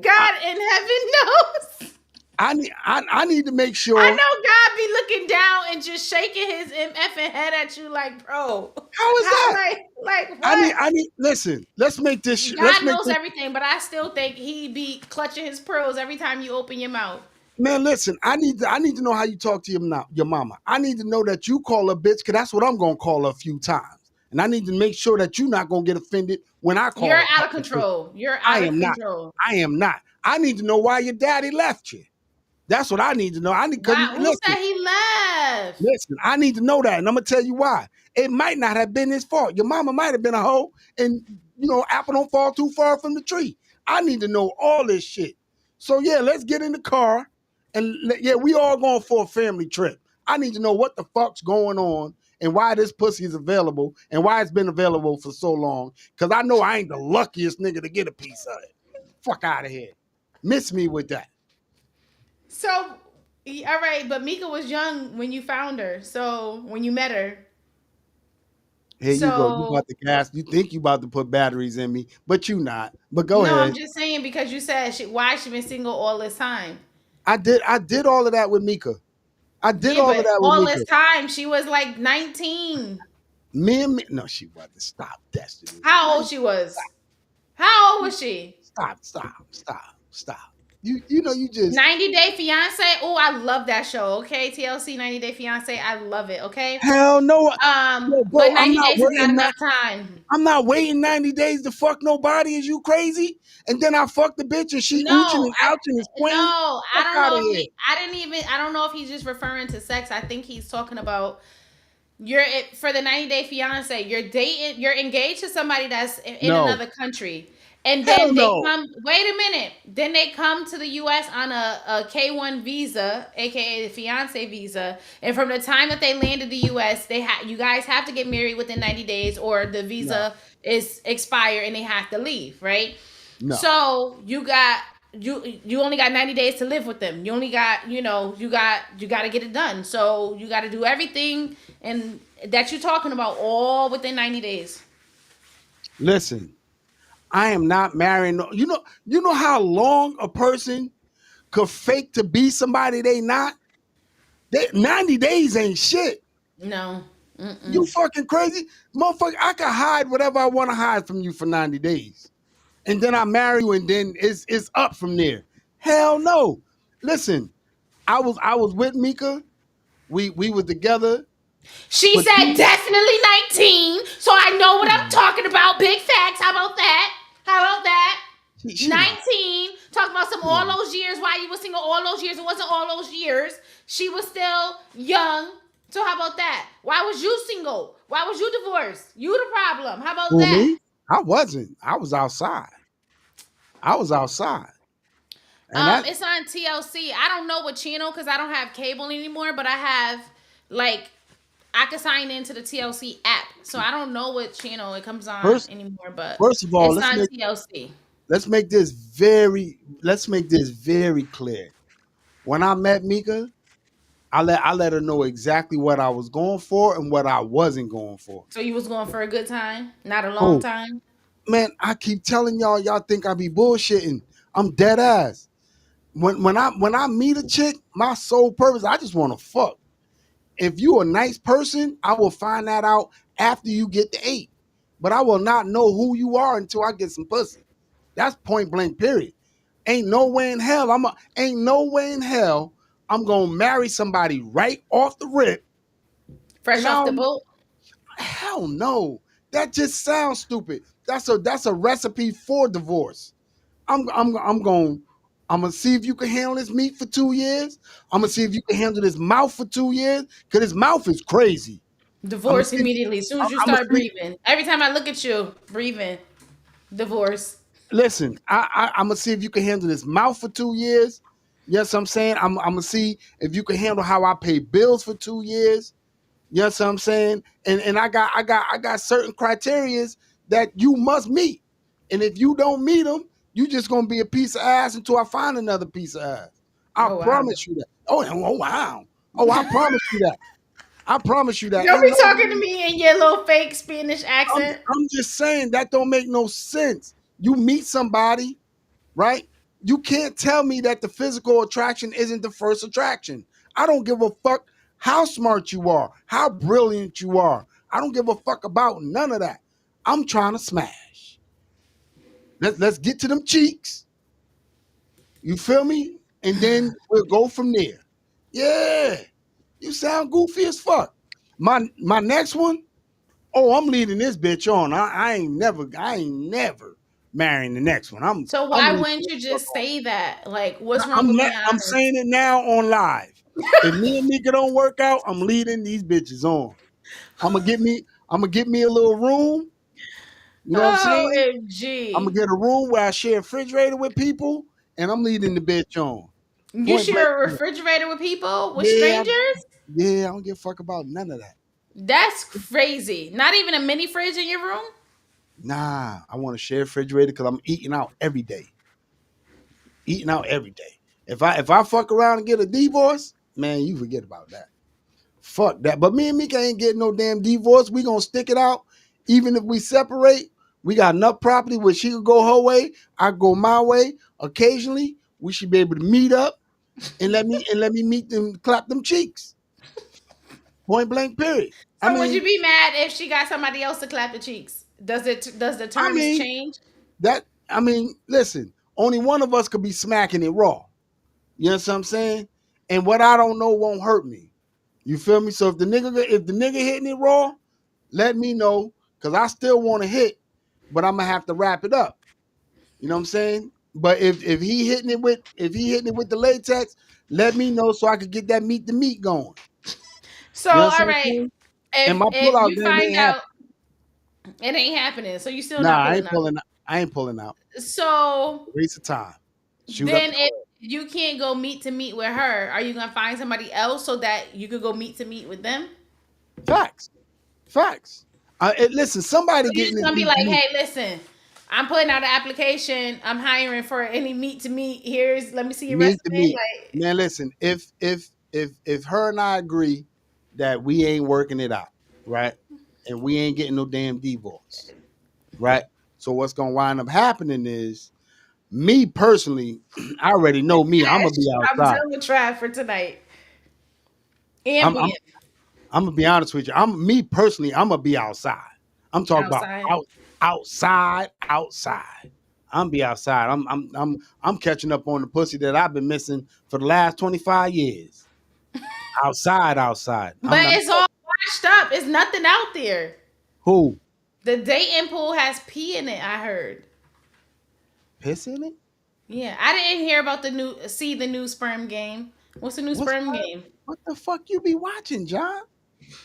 God in heaven knows. I need to make sure. I know God be looking down and just shaking his effing head at you like, bro. How is that? Like what? I need listen, let's make this God knows everything, but I still think he be clutching his pearls every time you open your mouth. Man, listen, I need to know how you talk to your mama. I need to know that you call her bitch, because that's what I'm gonna call her a few times. And I need to make sure that you're not gonna get offended when I call her. You're out of control. You're out of control. I am not. I need to know why your daddy left you. That's what I need to know. Who said he left? Listen, I need to know that, and I'm gonna tell you why. It might not have been his fault. Your mama might have been a hoe, and apple don't fall too far from the tree. I need to know all this shit. So yeah, let's get in the car, and we all going for a family trip. I need to know what the fuck's going on and why this pussy is available and why it's been available for so long. Because I know I ain't the luckiest nigga to get a piece of it. Fuck out of here. Miss me with that. So, all right, but Mika was young when you found her. So, when you met her. Here you go. You about to gas. You think you about to put batteries in me, but you not. But go ahead. No, I'm just saying, because you said why she been single all this time. I did all of that with Mika. I did all of that with Mika. All this time, she was like 19. No, she wasn't. Stop, Destiny. How old she was? How old was she? Stop. You just 90 Day Fiance. Oh, I love that show. Okay, TLC 90 Day Fiance. I love it. Okay. Hell no. But 90 days is not enough time. I'm not waiting 90 days to fuck nobody. Is you crazy? And then I fuck the bitch and she ooching and ouching his queen. No, I don't know. I don't know if he's just referring to sex. I think he's talking about for the 90 Day Fiance. You're engaged to somebody that's in another country. And then wait a minute. Then they come to the U.S. on a K-1 visa, aka the fiance visa. And from the time that they land in the U.S., you guys have to get married within 90 days, or the visa is expired and they have to leave, right? No. So you got you only got 90 days to live with them. You only got, you got to get it done. So you got to do everything and that you're talking about all within 90 days. Listen, I am not marrying. You know how long a person could fake to be somebody they not. 90 days ain't shit. No. You Mm-mm. fucking crazy, motherfucker. I can hide whatever I want to hide from you for 90 days, and then I marry you, and then it's up from there. Hell no. Listen, I was with Mika. We were together She for said 2. definitely 19. So I know what I'm talking about. Big facts. How about that? How about that? She lied. 19. Talking about some She all lied. those years. Why you was single all those years? It wasn't all those years. She was still young. So how about that? Why was you single? Why was you divorced? You the problem. How about Who, that? me? I wasn't. I was outside. I was outside, and that It's on TLC. I don't know what channel because I don't have cable anymore, but I have like I can sign into the TLC app. So I don't know what channel it comes on first. anymore, but First of all, it's on TLC. let's make this very clear. When I met Mika, I let her know exactly what I was going for and what I wasn't going for. So you was going for a good time, not a long Oh time. man, I keep telling y'all think I be bullshitting. I'm dead ass. When I meet a chick, my sole purpose, I just want to fuck. If you a nice person, I will find that out after you get to 8. But I will not know who you are until I get some pussy. That's point blank. Period. Ain't no way in hell. Ain't no way in hell I'm gonna marry somebody right off the rip. Fresh And I off the don't. boat. Hell no. That just sounds stupid. That's a recipe for divorce. I'm going. I'm gonna see if you can handle this meat for 2 years. I'm gonna see if you can handle this mouth for 2 years. Cause his mouth is crazy. I'm gonna Divorce see. immediately. As soon as you I'm gonna start see. breathing. Every time I look at you, breathing. Divorce. Listen, I'm gonna see if you can handle this mouth for 2 years. Yes, I'm saying I'm gonna see if you can handle how I pay bills for 2 years. Yes, I'm saying, and I got certain criterias that you must meet, and if you don't meet them, you just gonna be a piece of ass until I find another piece of ass. I Oh wow. promise you that. Oh wow. Oh, I promise you that. I promise you that. Don't Ain't be no talking to way. me in your little fake Spanish I'm, accent. I'm just saying that don't make no sense. You meet somebody, right? You can't tell me that the physical attraction isn't the first attraction. I don't give a fuck how smart you are, how brilliant you are. I don't give a fuck about none of that. I'm trying to smash. Let's get to them cheeks. You feel me? And then we'll go from there. Yeah. You sound goofy as fuck. My next one, oh, I'm leading this bitch on. I ain't never marrying the next one. I'm So I'm why leading wouldn't this you fuck just on. say that? Like, what's wrong with being I'm honest? saying it now on live. If me and Mika don't work out, I'm leading these bitches on. I'm gonna get me a little room. You know what I'm saying? I'm gonna OMG. get a room where I share a refrigerator with people, and I'm leading the bitch on. You Point blank. share a refrigerator with people, with Yeah, strangers? yeah. I don't give a fuck about none of that. That's crazy. Not even a mini fridge in your room? Nah, I want to share a refrigerator because I'm eating out every day. Eating out every day. If I fuck around and get a divorce, man, you forget about that. Fuck that. But me and Mika ain't getting no damn divorce. We gonna stick it out. Even if we separate, we got enough property where she could go her way, I go my way. Occasionally, we should be able to meet up and let me meet them, clap them cheeks. Point blank. Period. I So would you mean, be mad if she got somebody else to clap the cheeks? Does the I terms mean change? listen. Only one of us could be smacking it raw. You know what I'm saying? And what I don't know won't hurt me. You feel me? So if the nigga hitting it raw, let me know because I still want to hit, but I'm gonna have to wrap it up. You know what I'm saying? But if he hitting it with the latex, let me know so I could get that meat to meat going. So You know what all I'm right, saying? And my if pullout you game find ain't out happening. it ain't happening, so you still Nah, not I pulling ain't out. pulling out. I ain't pulling out. So Waste of time. Shoot up then the if club. you can't go meet to meet with her, are you gonna find somebody else so that you could go meet to meet with them? Facts. Facts. Listen, So somebody you're getting just this gonna be meat like, to meat. hey, listen, I'm putting out an application. I'm hiring for any meet to meet. Let me see your Meet to resume. meet. Like, Man, listen, if her and I agree that we ain't working it out, right? And we ain't getting no damn divorce, right? So what's gonna wind up happening is me personally, I already know me, I'm gonna be I'm outside. done with Trav for tonight. And I'm being I'm I'm gonna be honest with you. Me personally, I'm gonna be outside. I'm talking about outside. outside. I'm gonna be outside. I'm catching up on the pussy that I've been missing for the last 25 years. Outside. But it's all washed up. It's nothing out there. Who? The dating pool has pee in it, I heard. Piss in it? Yeah, I didn't hear about the new sperm game. What's the new What's sperm that? game? What the fuck you be watching, John?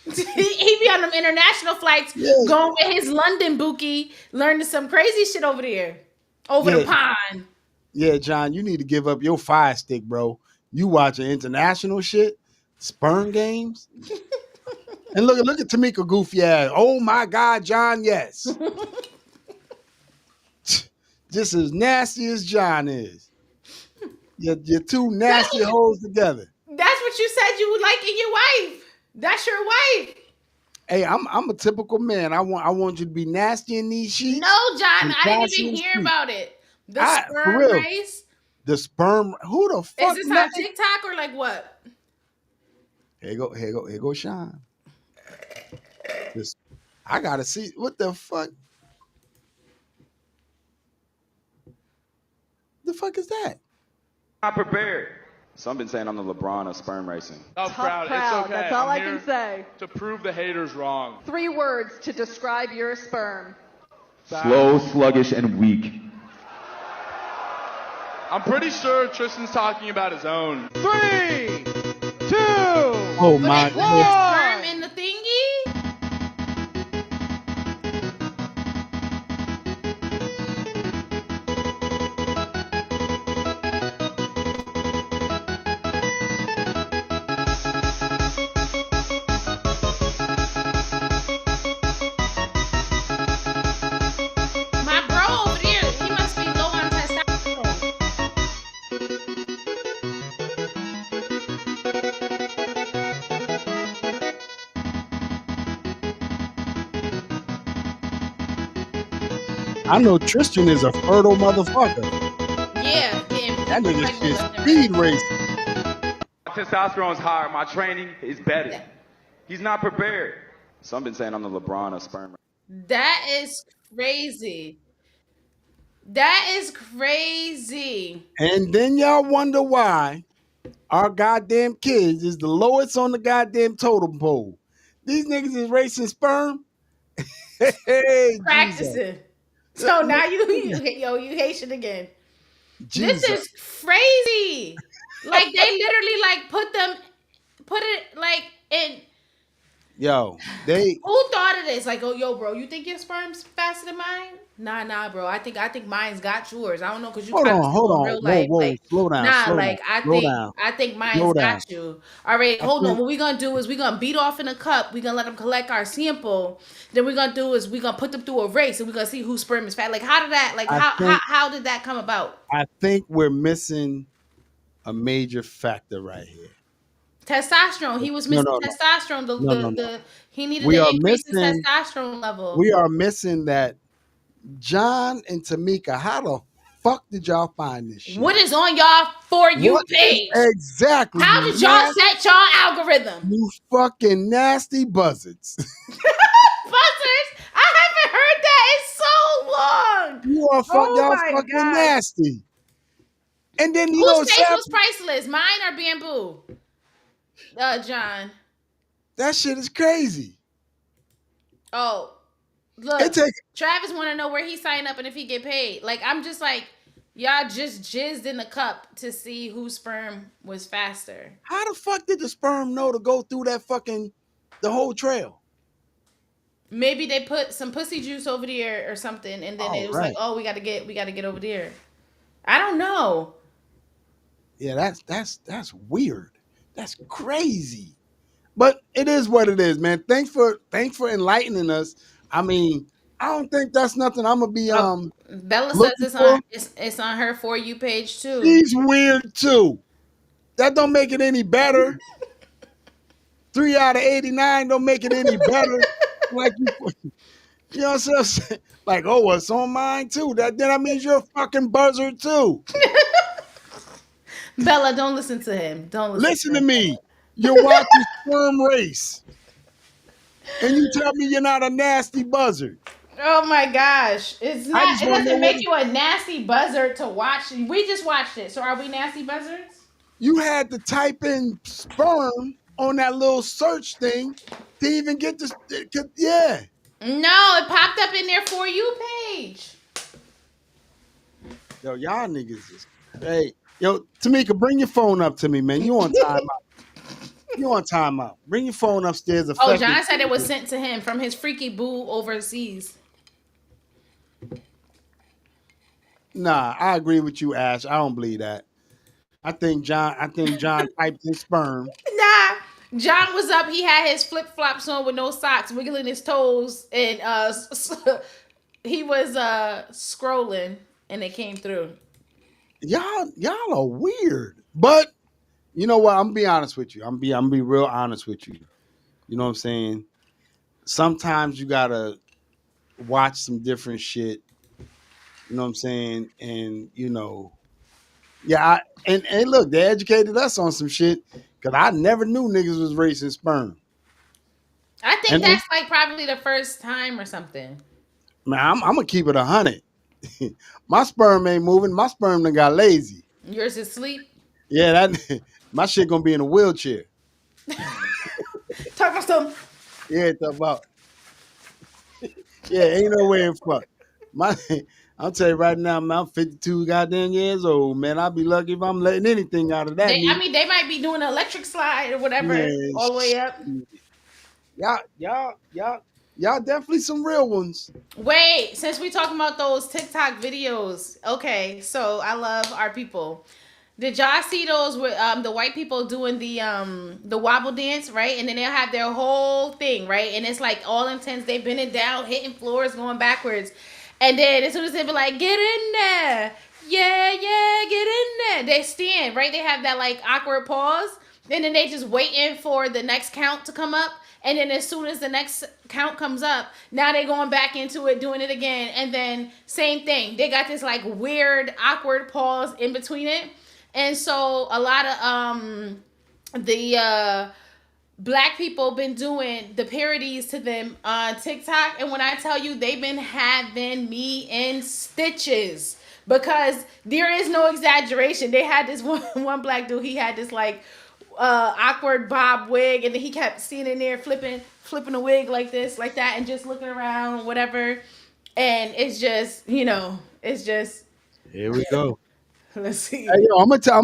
He be on them international flights Yeah, going with his London bookie, learning some crazy shit over there. Over the yeah, pond. yeah, John. You need to give up your fire stick, bro. You watching international shit, sperm games, and look at Tamika goofy ass. Oh my God, John. Yes, just as nasty as John is. You're two That's nasty what hoes together. that's what you said you would like in your wife. That's your wife. Hey, I'm a typical man. I want you to be nasty in these No, sheets John, and I didn't classy even in hear street. about it. The For sperm real. race. The sperm. Who the Is fuck? this on TikTok or like what? Here go, Sean. This, I gotta see what the fuck. The fuck is that? Not prepared. Some been saying I'm the LeBron of sperm racing. Tough crowd. It's okay. That's all I'm I here can say. to prove the haters wrong. 3 words to describe your sperm. Slow, sluggish, and weak. I'm pretty sure Tristan's talking about his own. 3, 2, Oh But my they put god. the sperm in the thingy? My bro over there, he must be low on testosterone. I know Tristan is a fertile motherfucker. Yeah, That nigga like shit left and speed right. racing. My testosterone's higher. My training is better. He's not prepared. Some been saying I'm the LeBron of sperm racing. That is crazy. That is crazy. And then y'all wonder why our goddamn kids is the lowest on the goddamn totem pole. These niggas is racing sperm. Hey, Jesus. Practicing. So now you Haitian again. Jesus. This is crazy. Like they literally like put it like in. Yo, they Who thought of this? Like, oh, yo, bro, you think your sperm's faster than mine? Nah, bro. I think mine's got yours. I don't know because you hold kind on, of hold on. real Whoa, life. whoa, Like, slow down, nah, slow like down, slow down. I think mine's Slow down. got you. All right, hold on. think- What we gonna do is we gonna beat off in a cup. We gonna let them collect our sample. Then we gonna do is we gonna put them through a race and we gonna see whose sperm is fat. Like, how did that? Like, I how think- how did that come about? I think we're missing a major factor right here. Testosterone. He was No, missing no, no. testosterone. No. He needed We to are increase his missing- testosterone level. We are missing that John and Tamika. How the fuck did y'all find this shit? What is on y'all For You What- page? Exactly. How did y'all set y'all algorithm? You fucking nasty buzzards. Buzzers? I haven't heard that in so long. You are Oh y'all my fucking God. nasty. And then you know Whose taste Sam, was priceless? Mine or Bamboo? John. that shit is crazy. Oh, look. It takes Travis want to know where he signed up and if he get paid. Like, I'm just like, y'all just jizzed in the cup to see whose sperm was faster. how the fuck did the sperm know to go through that fucking the whole trail? Maybe they put some pussy juice over there or something, and then it was Right. like, oh, we gotta get over there. I don't know. Yeah, that's weird. That's crazy. But it is what it is, man. Thanks for enlightening us. I mean, I don't think that's nothing. I'm gonna be Bella says looking for. it's on her For You page too. She's weird too. That don't make it any better. 3 out of 89 don't make it any better. Like you know what I'm saying? Like, oh, well, it's on mine too. That means you're a fucking buzzard too. Bella, don't listen to him. Don't Listen to me. You're watching Sperm Race, and you tell me you're not a nasty buzzard. Oh my gosh. It's I not just it wanna doesn't know make what you a nasty buzzard to watch. We just watched it. So are we nasty buzzards? you had to type in sperm on that little search thing to even get this. Yeah. No, it popped up in their For You page. Yo, y'all niggas is hey. Yo, Tamika, bring your phone up to me, man. You on timeout. You on timeout. Bring your phone upstairs. Oh, John said it was sent to him from his freaky boo overseas. Nah, I agree with you, Ash. I don't believe that. I think John typed in sperm. Nah. John was up. He had his flip flops on with no socks, wiggling his toes, and he was scrolling, and it came through. Y'all are weird. But you know what? I'm gonna be honest with you. I'm gonna be real honest with you. You know what I'm saying? Sometimes you gotta watch some different shit. You know what I'm saying? And and look, they educated us on some shit because I never knew niggas was racing sperm. I think that's like probably the first time or something. Man, I'm gonna keep it 100. My sperm ain't moving. My sperm done got lazy. Yours is asleep? Yeah, that my shit gonna be in a wheelchair. Talk about something. Yeah, talk about. Yeah, ain't no way in fuck. I'll tell you right now, man, I'm 52 goddamn years old, man. I'll be lucky if I'm letting anything out of that. They might be doing an electric slide or whatever, all the way up. Y'all definitely some real ones. Wait, since we talking about those TikTok videos, okay, so I love our people. Did y'all see those with the white people doing the wobble dance, right? And then they'll have their whole thing, right? And it's like all intense. They bending down, hitting floors, going backwards. And then as soon as they be like, get in there. Yeah, get in there. They stand, right? They have that like awkward pause. And then they just waiting for the next count to come up. And then as soon as the next count comes up, now they're going back into it, doing it again. And then same thing. They got this like weird, awkward pause in between it. And so a lot of the black people been doing the parodies to them on TikTok. And when I tell you, they've been having me in stitches because there is no exaggeration. They had this one black dude, he had this like awkward bob wig, and then he kept sitting there flipping the wig like this, like that, and just looking around, whatever. And it's just, it's just. Here we go. Let's see. Hey, yo, I'm gonna tell.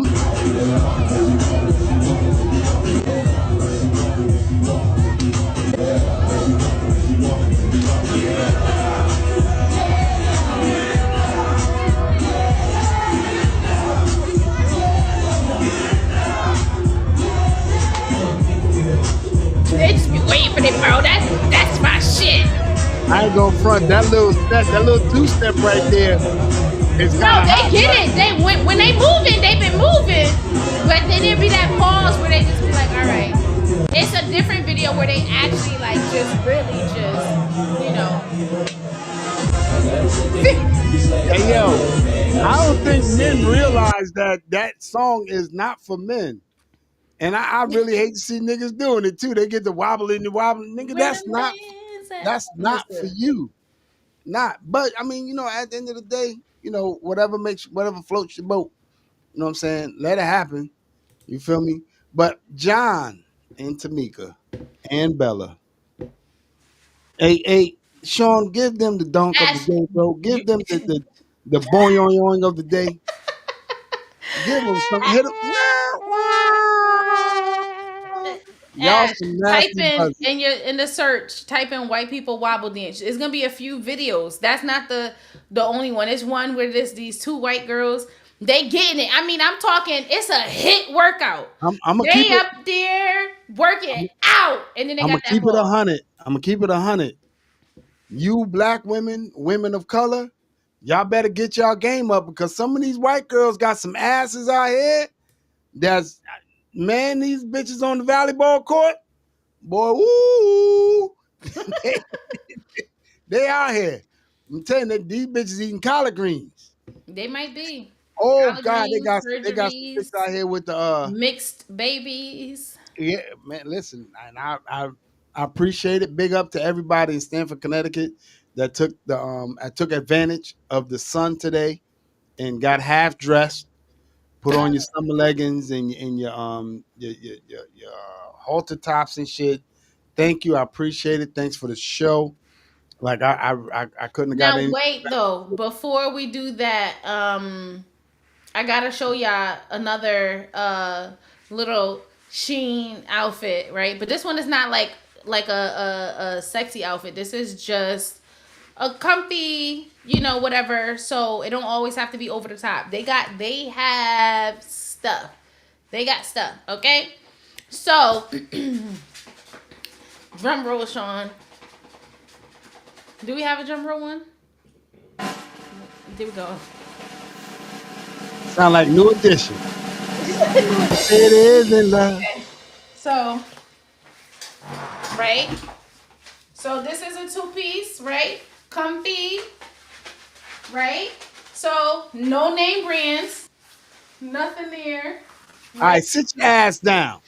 They just be waiting for them, bro. That's my shit. I ain't gonna front that little two-step right there. No, they get it. They when they moving, they've been moving. But then there be that pause where they just be like, all right. It's a different video where they actually like just really just, Hey yo, I don't think men realize that song is not for men. And I really hate to see niggas doing it too. They get the wobbling. Nigga, that's not for you. Not. But I mean, at the end of the day, whatever floats your boat. You know what I'm saying? Let it happen. You feel me? But John and Tamika and Bella. Hey, Sean, give them the dunk of the day, bro. Give them the boing of the day. Give them some. Hit them. Y'all type in the search, type in white people wobble dance. It's gonna be a few videos. That's not the only one. It's one where there's these two white girls. They getting it. I mean, I'm talking. It's a hit workout. They up there working out, and then they got that. I'm gonna keep it 100. I'm gonna keep it 100. You black women, women of color, y'all better get y'all game up because some of these white girls got some asses out here. That's man, these bitches on the volleyball court, boy, woo, they out here. I'm telling you, these bitches eating collard greens. They might be. Oh Collard God, greens, they got some surgeries, bitches out here with the mixed babies. yeah, man. Listen, and I appreciate it. Big up to everybody in Stamford, Connecticut that took the I took advantage of the sun today and got half dressed, put on your summer leggings and your halter tops and shit. Thank you, I appreciate it. Thanks for the show. Like I couldn't have got Now any. wait though, before we do that, I gotta show y'all another little Sheen outfit, right? But this one is not like a sexy outfit. This is just a comfy, whatever. So it don't always have to be over the top. They have stuff. They got stuff, okay? So drum roll, Sean. Do we have a drum roll one? There we go. Sound like New Edition. It is in love. So, right? So this is a two-piece, right? Comfy, right? So no name brands, nothing there. All right, sit your ass down.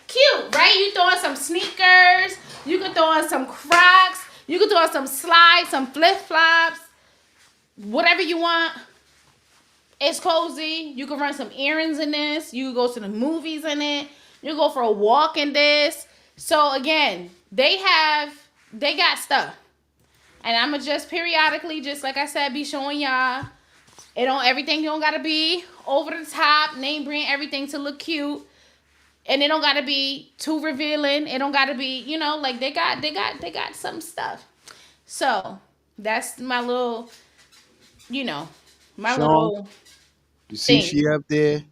Cute, right? You throw on some sneakers, you can throw on some Crocs, you can throw on some slides, some flip-flops, whatever you want. It's cozy. You can run some errands in this. You can go to the movies in it. You can go for a walk in this. So again, they got stuff. And I'ma just periodically, just like I said, be showing y'all. Everything don't gotta be over the top, name brand, everything to look cute. And it don't gotta be too revealing. It don't gotta be, like they got some stuff. So that's my little, my Sean, little you see thing. she up there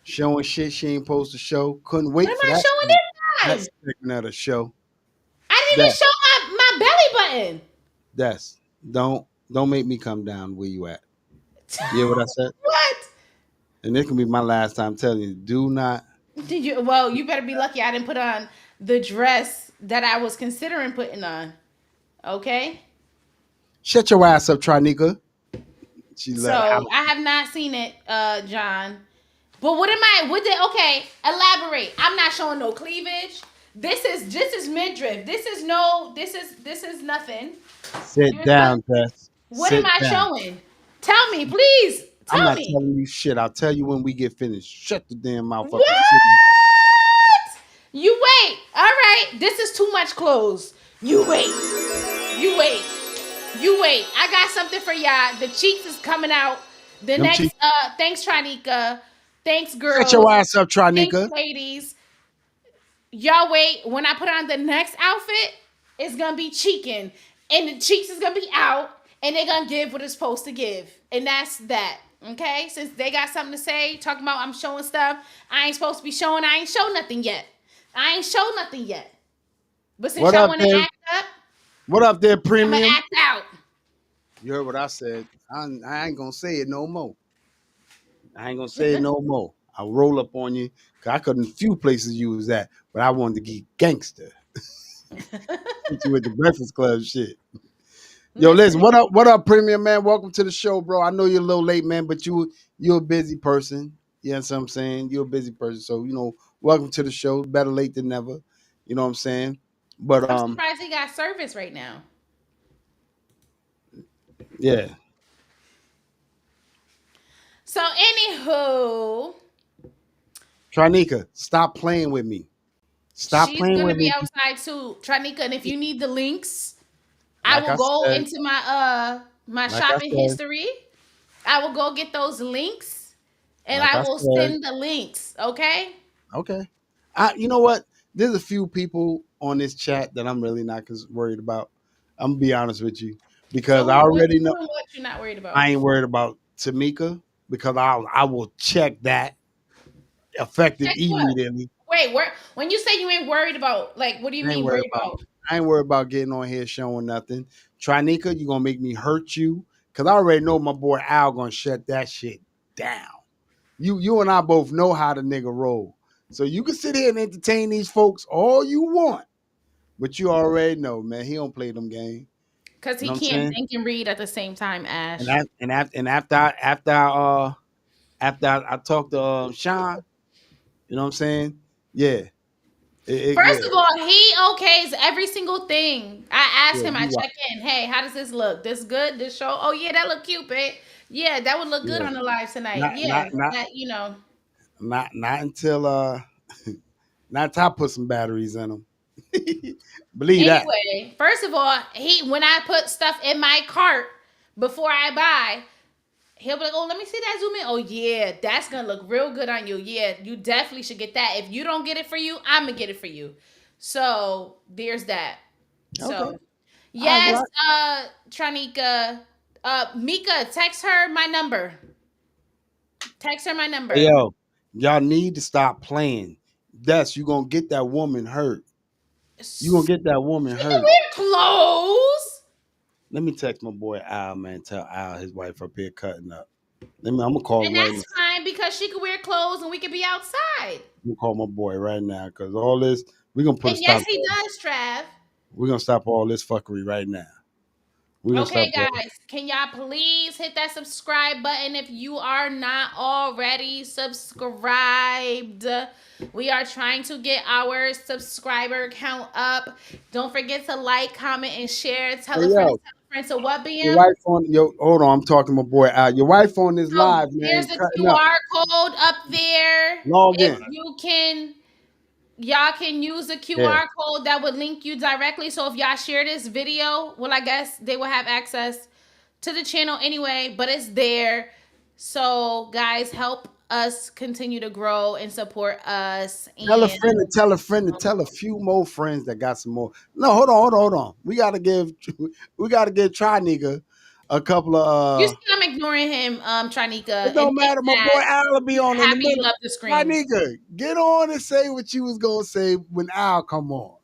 showing shit she ain't supposed to show. Couldn't wait What for am I that. showing this That's guys? checking out a show. I didn't even That show my belly button. that's don't make me come down where you at. You hear what I said? What? And this can be my last time telling you. Do not. Did you? Well, you better be lucky I didn't put on the dress that I was considering putting on. Okay. Shut your ass up, Trinika. She So let out. I have not seen it, John. But okay, elaborate. I'm not showing no cleavage. This is midriff. This is nothing. Sit down, Tess. What Sit am I down. showing? Tell me, please. I'm Tell not me. telling you shit. I'll tell you when we get finished. Shut the damn mouth up. What? You wait. All right. This is too much clothes. You wait. You wait. You wait. I got something for y'all. The cheeks is coming out. The Them next cheeks- thanks Trinika. Thanks girls. Shut your ass up, Thanks Trinika. ladies. Y'all wait. When I put on the next outfit, it's gonna be cheeking. And the cheeks is gonna be out. And they're gonna give what it's supposed to give. And that's that. Okay? Since they got something to say, talking about I'm showing stuff I ain't supposed to be showing, I ain't show nothing yet. But since What y'all up, want to Dave? act up, What up there, I'm premium? gonna act out. You heard what I said. I ain't gonna say it no more. I ain't gonna say it no more. I'll roll up on you. Cause I couldn't few places use that, but I wanted to get gangster. Hit you with the Breakfast Club shit. Yo, listen, what up, premium man? Welcome to the show, bro. I know you're a little late, man, but you're a busy person. You know what I'm saying? You're a busy person. So, welcome to the show. Better late than never. You know what I'm saying? But I'm surprised he got service right now. yeah. So anywho, Trinika, stop playing with me. Stop she's playing gonna with be me. outside too, Trinika. And if you need the links, Like I will I go said- into my my Like I shopping said. history. I will go get those links, and Like I I will said. send the links. Okay. Okay. You know what? There's a few people on this chat that I'm really not worried about. I'm gonna be honest with you because I already know what you're not worried about. I ain't worried about Tamika because I will check that effective Check what? immediately. Wait, when you say you ain't worried about, like, what do you I ain't mean worried worried about. about? I ain't worried about getting on here showing nothing. Trinika, you gonna make me hurt you? Cause I already know my boy Al gonna shut that shit down. You and I both know how the nigga roll. So you can sit here and entertain these folks all you want, but you already know, man, he don't play them games. Because You know he what I'm can't saying? think and read at the same time, And Ash. that, and after I talked to Sean, you know what I'm saying? Yeah, First yeah, of all, he okays every single thing. I ask yeah. him, I You right. check in. Hey, how does this look? This good? This show? Oh yeah, that look cute, babe. Yeah, that would look good Yeah, on the live tonight. not Yeah, not not that not until not until I put some batteries in them. Believe that. Anyway, first of all, when I put stuff in my cart before I buy, he'll be like, "Oh, let me see that zoom in. Oh yeah, that's gonna look real good on you. Yeah, you definitely should get that. If you don't get it for you, I'm gonna get it for you." So there's that. Okay. So All yes, right. Tranika, Mika, text her my number. Text her my Hey, number. yo, y'all need to stop playing. Yes, you gonna get that woman hurt. You gonna She get that woman can hurt. wear clothes. Let me text my boy Al, man. Tell Al his wife up here cutting up. I'm gonna call him And right now. that's fine because she could wear clothes and we could be outside. I'm gonna call my boy right now because all this we're gonna put a And yes, stop. he does, Trav. We're gonna stop all this fuckery right now. We're gonna stop Okay, all. guys, can y'all please hit that subscribe button if you are not already subscribed? We are trying to get our subscriber count up. Don't forget to like, comment, and share. Tell Hey a friend, yo, tell a friend. So what, your BM? wife on yo. Hold on, I'm talking to my boy Al. Your wife on this So live, there's man, a cutting up. QR code up there. Log If in. you can, y'all can use the Yeah. QR code that would link you directly. So if y'all share this video, well, I guess they will have access to the channel anyway, but it's there. So guys, help us continue to grow and support us. Tell a And friend to tell a friend to tell a few more friends that got some more. No, hold on. We gotta give Try Nigga a couple you of see, I'm ignoring him, Tranika, it and don't think matter. My boy that Al will be he's on in the happy middle. love to Try scream. Nigga, get on and say what you was gonna say when Al come on.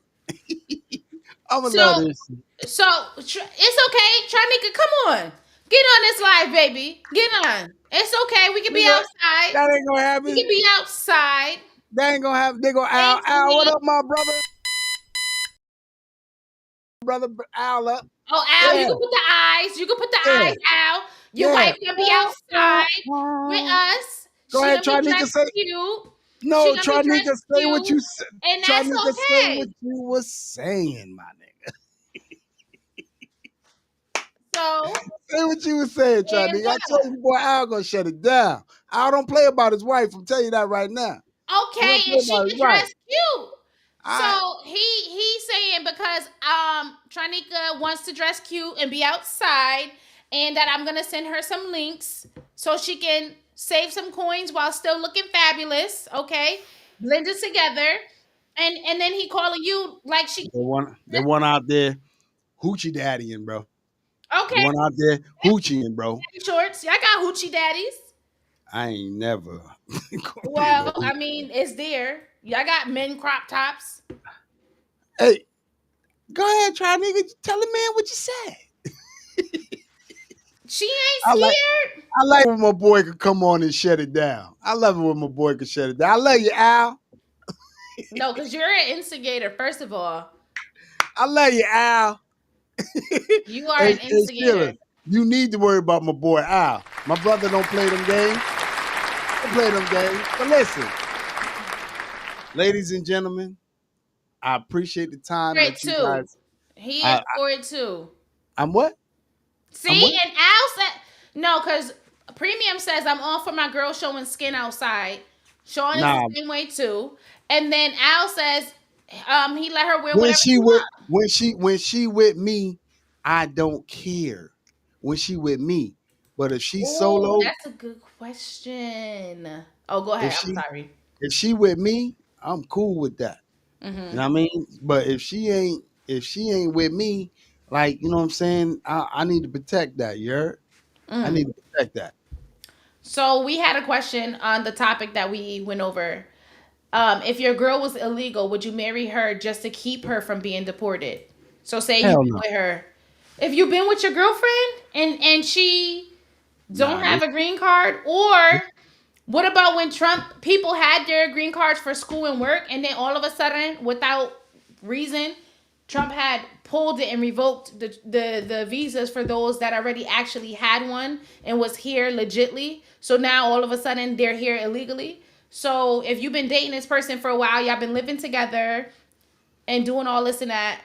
I'ma love So, this. it's okay, Tranika, come on, get on this live, baby. Get on. It's okay. We can be Nigga, outside. that ain't gonna We happen. can be outside. That ain't gonna happen. They gonna Thanks, Al, what Lee. up, my brother? Brother Al up. Oh, Al, you Yeah, can put the eyes. You can put the yeah, eyes, Al. Your yeah. wife gonna be outside with us. Go She ahead, gonna be try nigga dressed say cute. She no, gonna be try nigga dressed say what you cute, said. and Try that's nigga say what okay. you was saying, my nigga. So Say what you was saying, try and nigga. I told you, boy, Al gonna shut it down. Al don't play about his wife. I'm telling you that right now. He okay, don't play and she about his can wife. dress cute. All right. So he's saying because Tranika wants to dress cute and be outside, and that I'm gonna send her some links so she can save some coins while still looking fabulous. Okay, blend it together, and then he calling you like she The one out there, hoochie daddying, bro. The okay one out there, hoochieing, bro. shorts. Y'all got hoochie daddies. I ain't never gonna be no. Well, I mean, it's there. Y'all got men crop tops. Hey, go ahead, try nigga. Tell the man what you said. She ain't I like scared. I like when my boy could come on and shut it down. I love it when my boy could shut it down. I love you, Al. No, because you're an instigator, first of all. I love you, Al. You are Hey, an hey, instigator. Steelers, you need to worry about my boy Al. My brother don't play them games. Don't play them games. But listen, ladies and gentlemen, I appreciate the time For it that you too. guys. He is I, for it too. I'm what? I'm See, what? and Al said no, because Premium says I'm all for my girl showing skin outside. Sean is the Nah. same way too. And then Al says he let her wear When whatever she she with wants. when she with me, I don't care. When she with me, but if she Oh, solo, that's a good question. Oh, go if ahead. I'm she sorry. if she with me, I'm cool with that. You know what I mean? But if she ain't with me, like you know what I'm saying, I need to protect that. You heard? I need to protect that. So we had a question on the topic that we went over. If your girl was illegal, would you marry her just to keep her from being deported? So say you've Hell been no. with her. If you've been with your girlfriend and she don't Nah, have a green card, or what about when Trump people had their green cards for school and work, and then all of a sudden, without reason, Trump had pulled it and revoked the visas for those that already actually had one and was here legitly. So now all of a sudden they're here illegally. So if you've been dating this person for a while, y'all been living together and doing all this and that,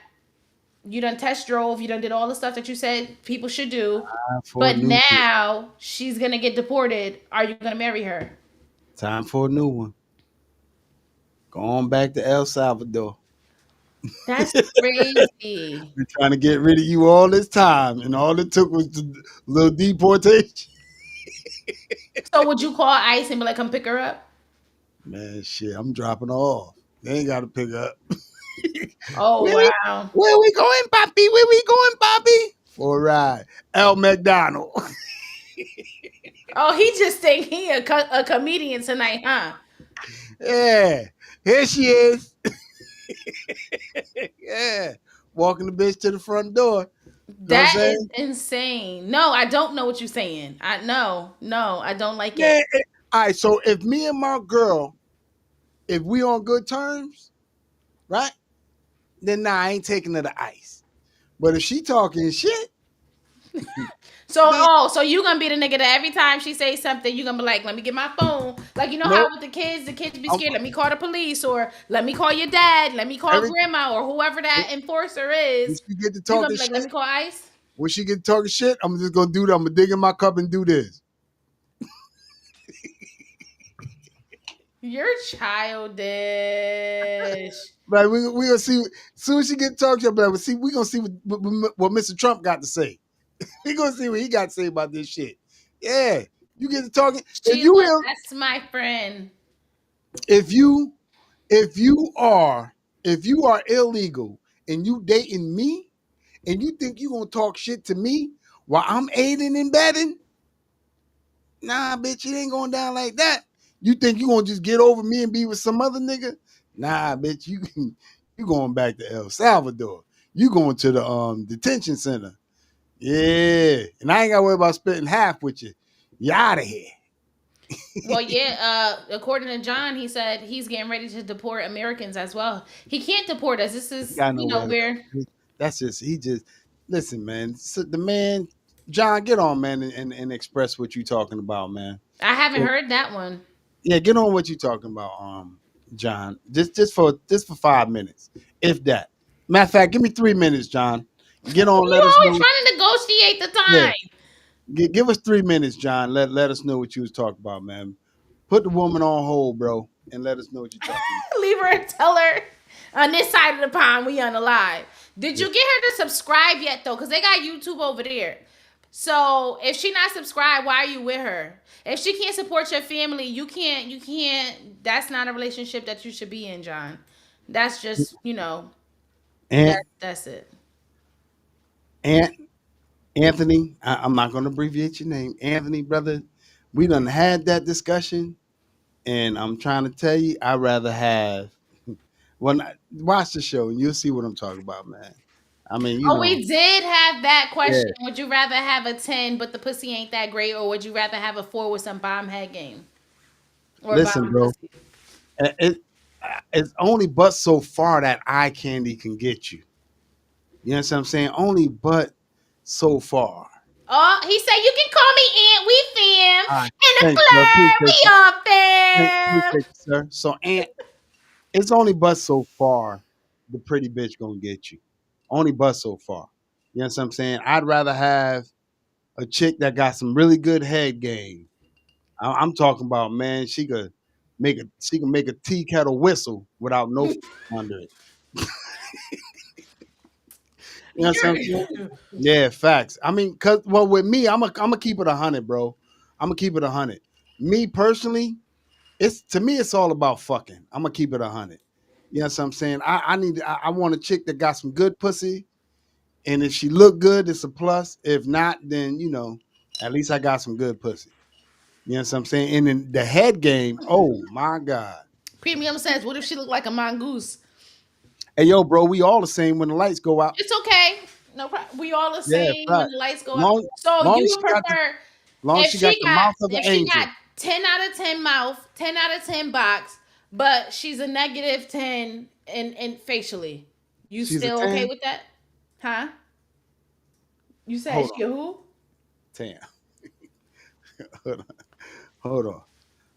you done test drove, you done did all the stuff that you said people should do, time for a but new one. now she's gonna get deported. Are you gonna marry her? Time for a new one. Going back to El Salvador. That's crazy. Been trying to get rid of you all this time, and all it took was the little deportation. So would you call ICE and be like, come pick her up? Man, shit, I'm dropping her off. They ain't got to pick up. Oh wow. Where we going, Poppy? Where we going, Poppy? For a ride. El McDonald. Oh, he just think he a comedian tonight, huh? Yeah. Here she is. Yeah. Walking the bitch to the front door. That saying? is insane. No, I don't know what you're saying. No, I don't like Yeah. it. All right. So if me and my girl, if we on good terms, right? Then nah, I ain't taking her to ICE. But if she talking shit, So you gonna be the nigga that every time she say something, you gonna be like, let me get my phone. Like, you know how Nope. with the kids be scared, let me call the police, or let me call your dad, let me call grandma, or whoever that enforcer when is. she get to You gonna talking be like, let me shit, call ICE? when she get to talking shit, I'm just gonna do that. I'm gonna dig in my cup and do this. You're childish. Right, we gonna see. As soon as she get to talking, but we gonna see what Mr. Trump got to say. We gonna see what he got to say about this shit. Yeah, you get to talking. Sheila, that's my friend. If you are illegal and you dating me and you think you gonna talk shit to me while I'm aiding and abetting, nah, bitch, it ain't going down like that. You think you gonna just get over me and be with some other nigga? Nah, bitch, you going back to El Salvador. You going to the detention center. Yeah. And I ain't gotta worry about splitting half with you. You out of here. Well, yeah, according to John, he said he's getting ready to deport Americans as well. He can't deport us. This is, where That's just listen, man. So the man, John, get on, man, and express what you talking about, man. I haven't heard that one. Yeah, get on what you talking about, John. Just for 5 minutes, if that. Matter of fact, give me 3 minutes, John. Get on. You always trying to negotiate the time. Yeah. Give us 3 minutes, John. Let us know what you was talking about, man. Put the woman on hold, bro, and let us know what you're talking about. Leave her and tell her on this side of the pond we on the live. Did you get her to subscribe yet though? Because they got YouTube over there. So if she not subscribed, why are you with her? If she can't support your family, you can't. That's not a relationship that you should be in, John. That's just, that's it. Anthony, I'm not going to abbreviate your name. Anthony, brother, we done had that discussion, and I'm trying to tell you, I'd rather have, watch the show, and you'll see what I'm talking about, man. I mean, we did have that question. Yeah. Would you rather have a 10, but the pussy ain't that great, or would you rather have a 4 with some bomb head game? Or listen, bro, it's only but so far that eye candy can get you. You know what I'm saying? Only but so far. Oh, he said you can call me Aunt. We fam. In the club, we are fam. Appreciate you, sir. So, Aunt, it's only but so far the pretty bitch gonna get you. Only but so far. You know what I'm saying? I'd rather have a chick that got some really good head game. I'm talking about, man, she can make a tea kettle whistle without no under it. You know what I'm saying? Yeah, facts. I mean, with me, I'm gonna keep it 100, bro. I'm gonna keep it 100. Me personally, it's all about fucking. I'm gonna keep it 100. You know what I'm saying? I want a chick that got some good pussy, and if she look good, it's a plus. If not, then at least I got some good pussy. You know what I'm saying? And then the head game, oh my God. Premium says, what if she looked like a mongoose? Hey, yo, bro, we all the same when the lights go out. It's okay. No problem. We all the Yeah, same when right. the lights go out. Long, So long you as would she got the, prefer long as she got the mouth of an if she angel. got 10 out of 10 mouth, 10 out of 10 box, but she's a negative 10 in facially. You She's a still okay 10? with that? Huh? You said Hold she a who? 10. Hold on.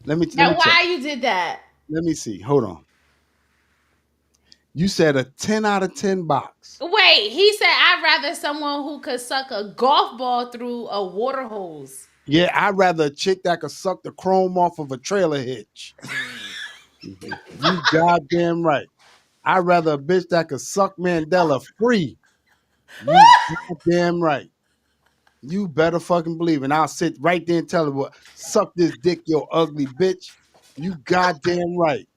Let me Now check. why you did that? Let me see. Hold on. You said a 10 out of 10 box. Wait, he said I'd rather someone who could suck a golf ball through a water hose. Yeah, I'd rather a chick that could suck the chrome off of a trailer hitch. You goddamn right. I'd rather a bitch that could suck Mandela free. You goddamn right. You better fucking believe it. And I'll sit right there and tell her, what, suck this dick, yo ugly bitch. You goddamn right.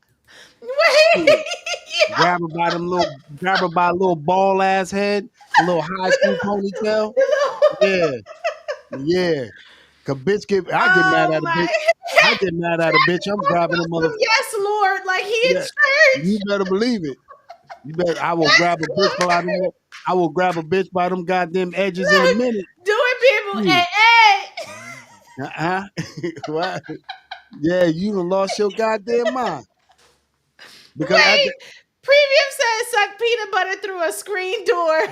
Wait. Grab her by a little ball ass head, a little high school ponytail. Yeah. Cause bitch I get mad at a bitch. I get mad at a bitch. I'm grabbing a mother. Yes, Lord. Like he in Yeah. church. You better believe it. You bet I will grab a bitch by them. I will grab a bitch by them goddamn edges in a minute. Do it, people. Hey. What? Yeah, you done lost your goddamn mind. Because Wait. Premium says suck peanut butter through a screen door.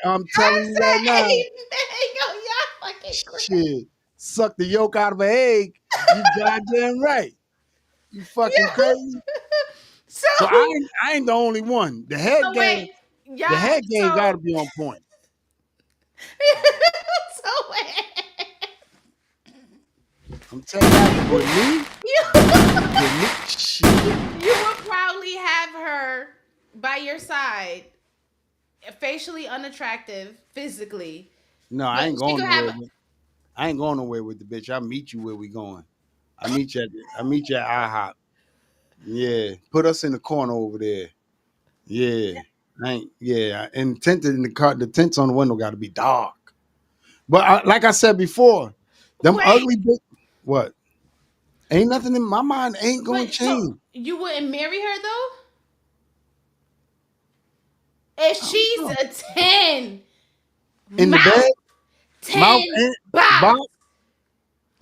I'm telling you right now. Y'all fucking crazy. Shit. Suck the yolk out of an egg. You goddamn right. You fucking crazy. So I ain't the only one. The head game. Yeah, the head game gotta be on point. So wait. I'm telling you, with me, shit. You would probably have her by your side, facially unattractive, physically. No, I ain't going nowhere. I ain't going nowhere with the bitch. I'll meet you where we going. I meet you at IHOP. Yeah, put us in the corner over there. Yeah, and tinted in the car. The tints on the window got to be dark. But like I said before, them ugly bitch. What? Ain't nothing in my mind. Ain't gonna change. So you wouldn't marry her though? If she's a 10 in the bed, 10 mouth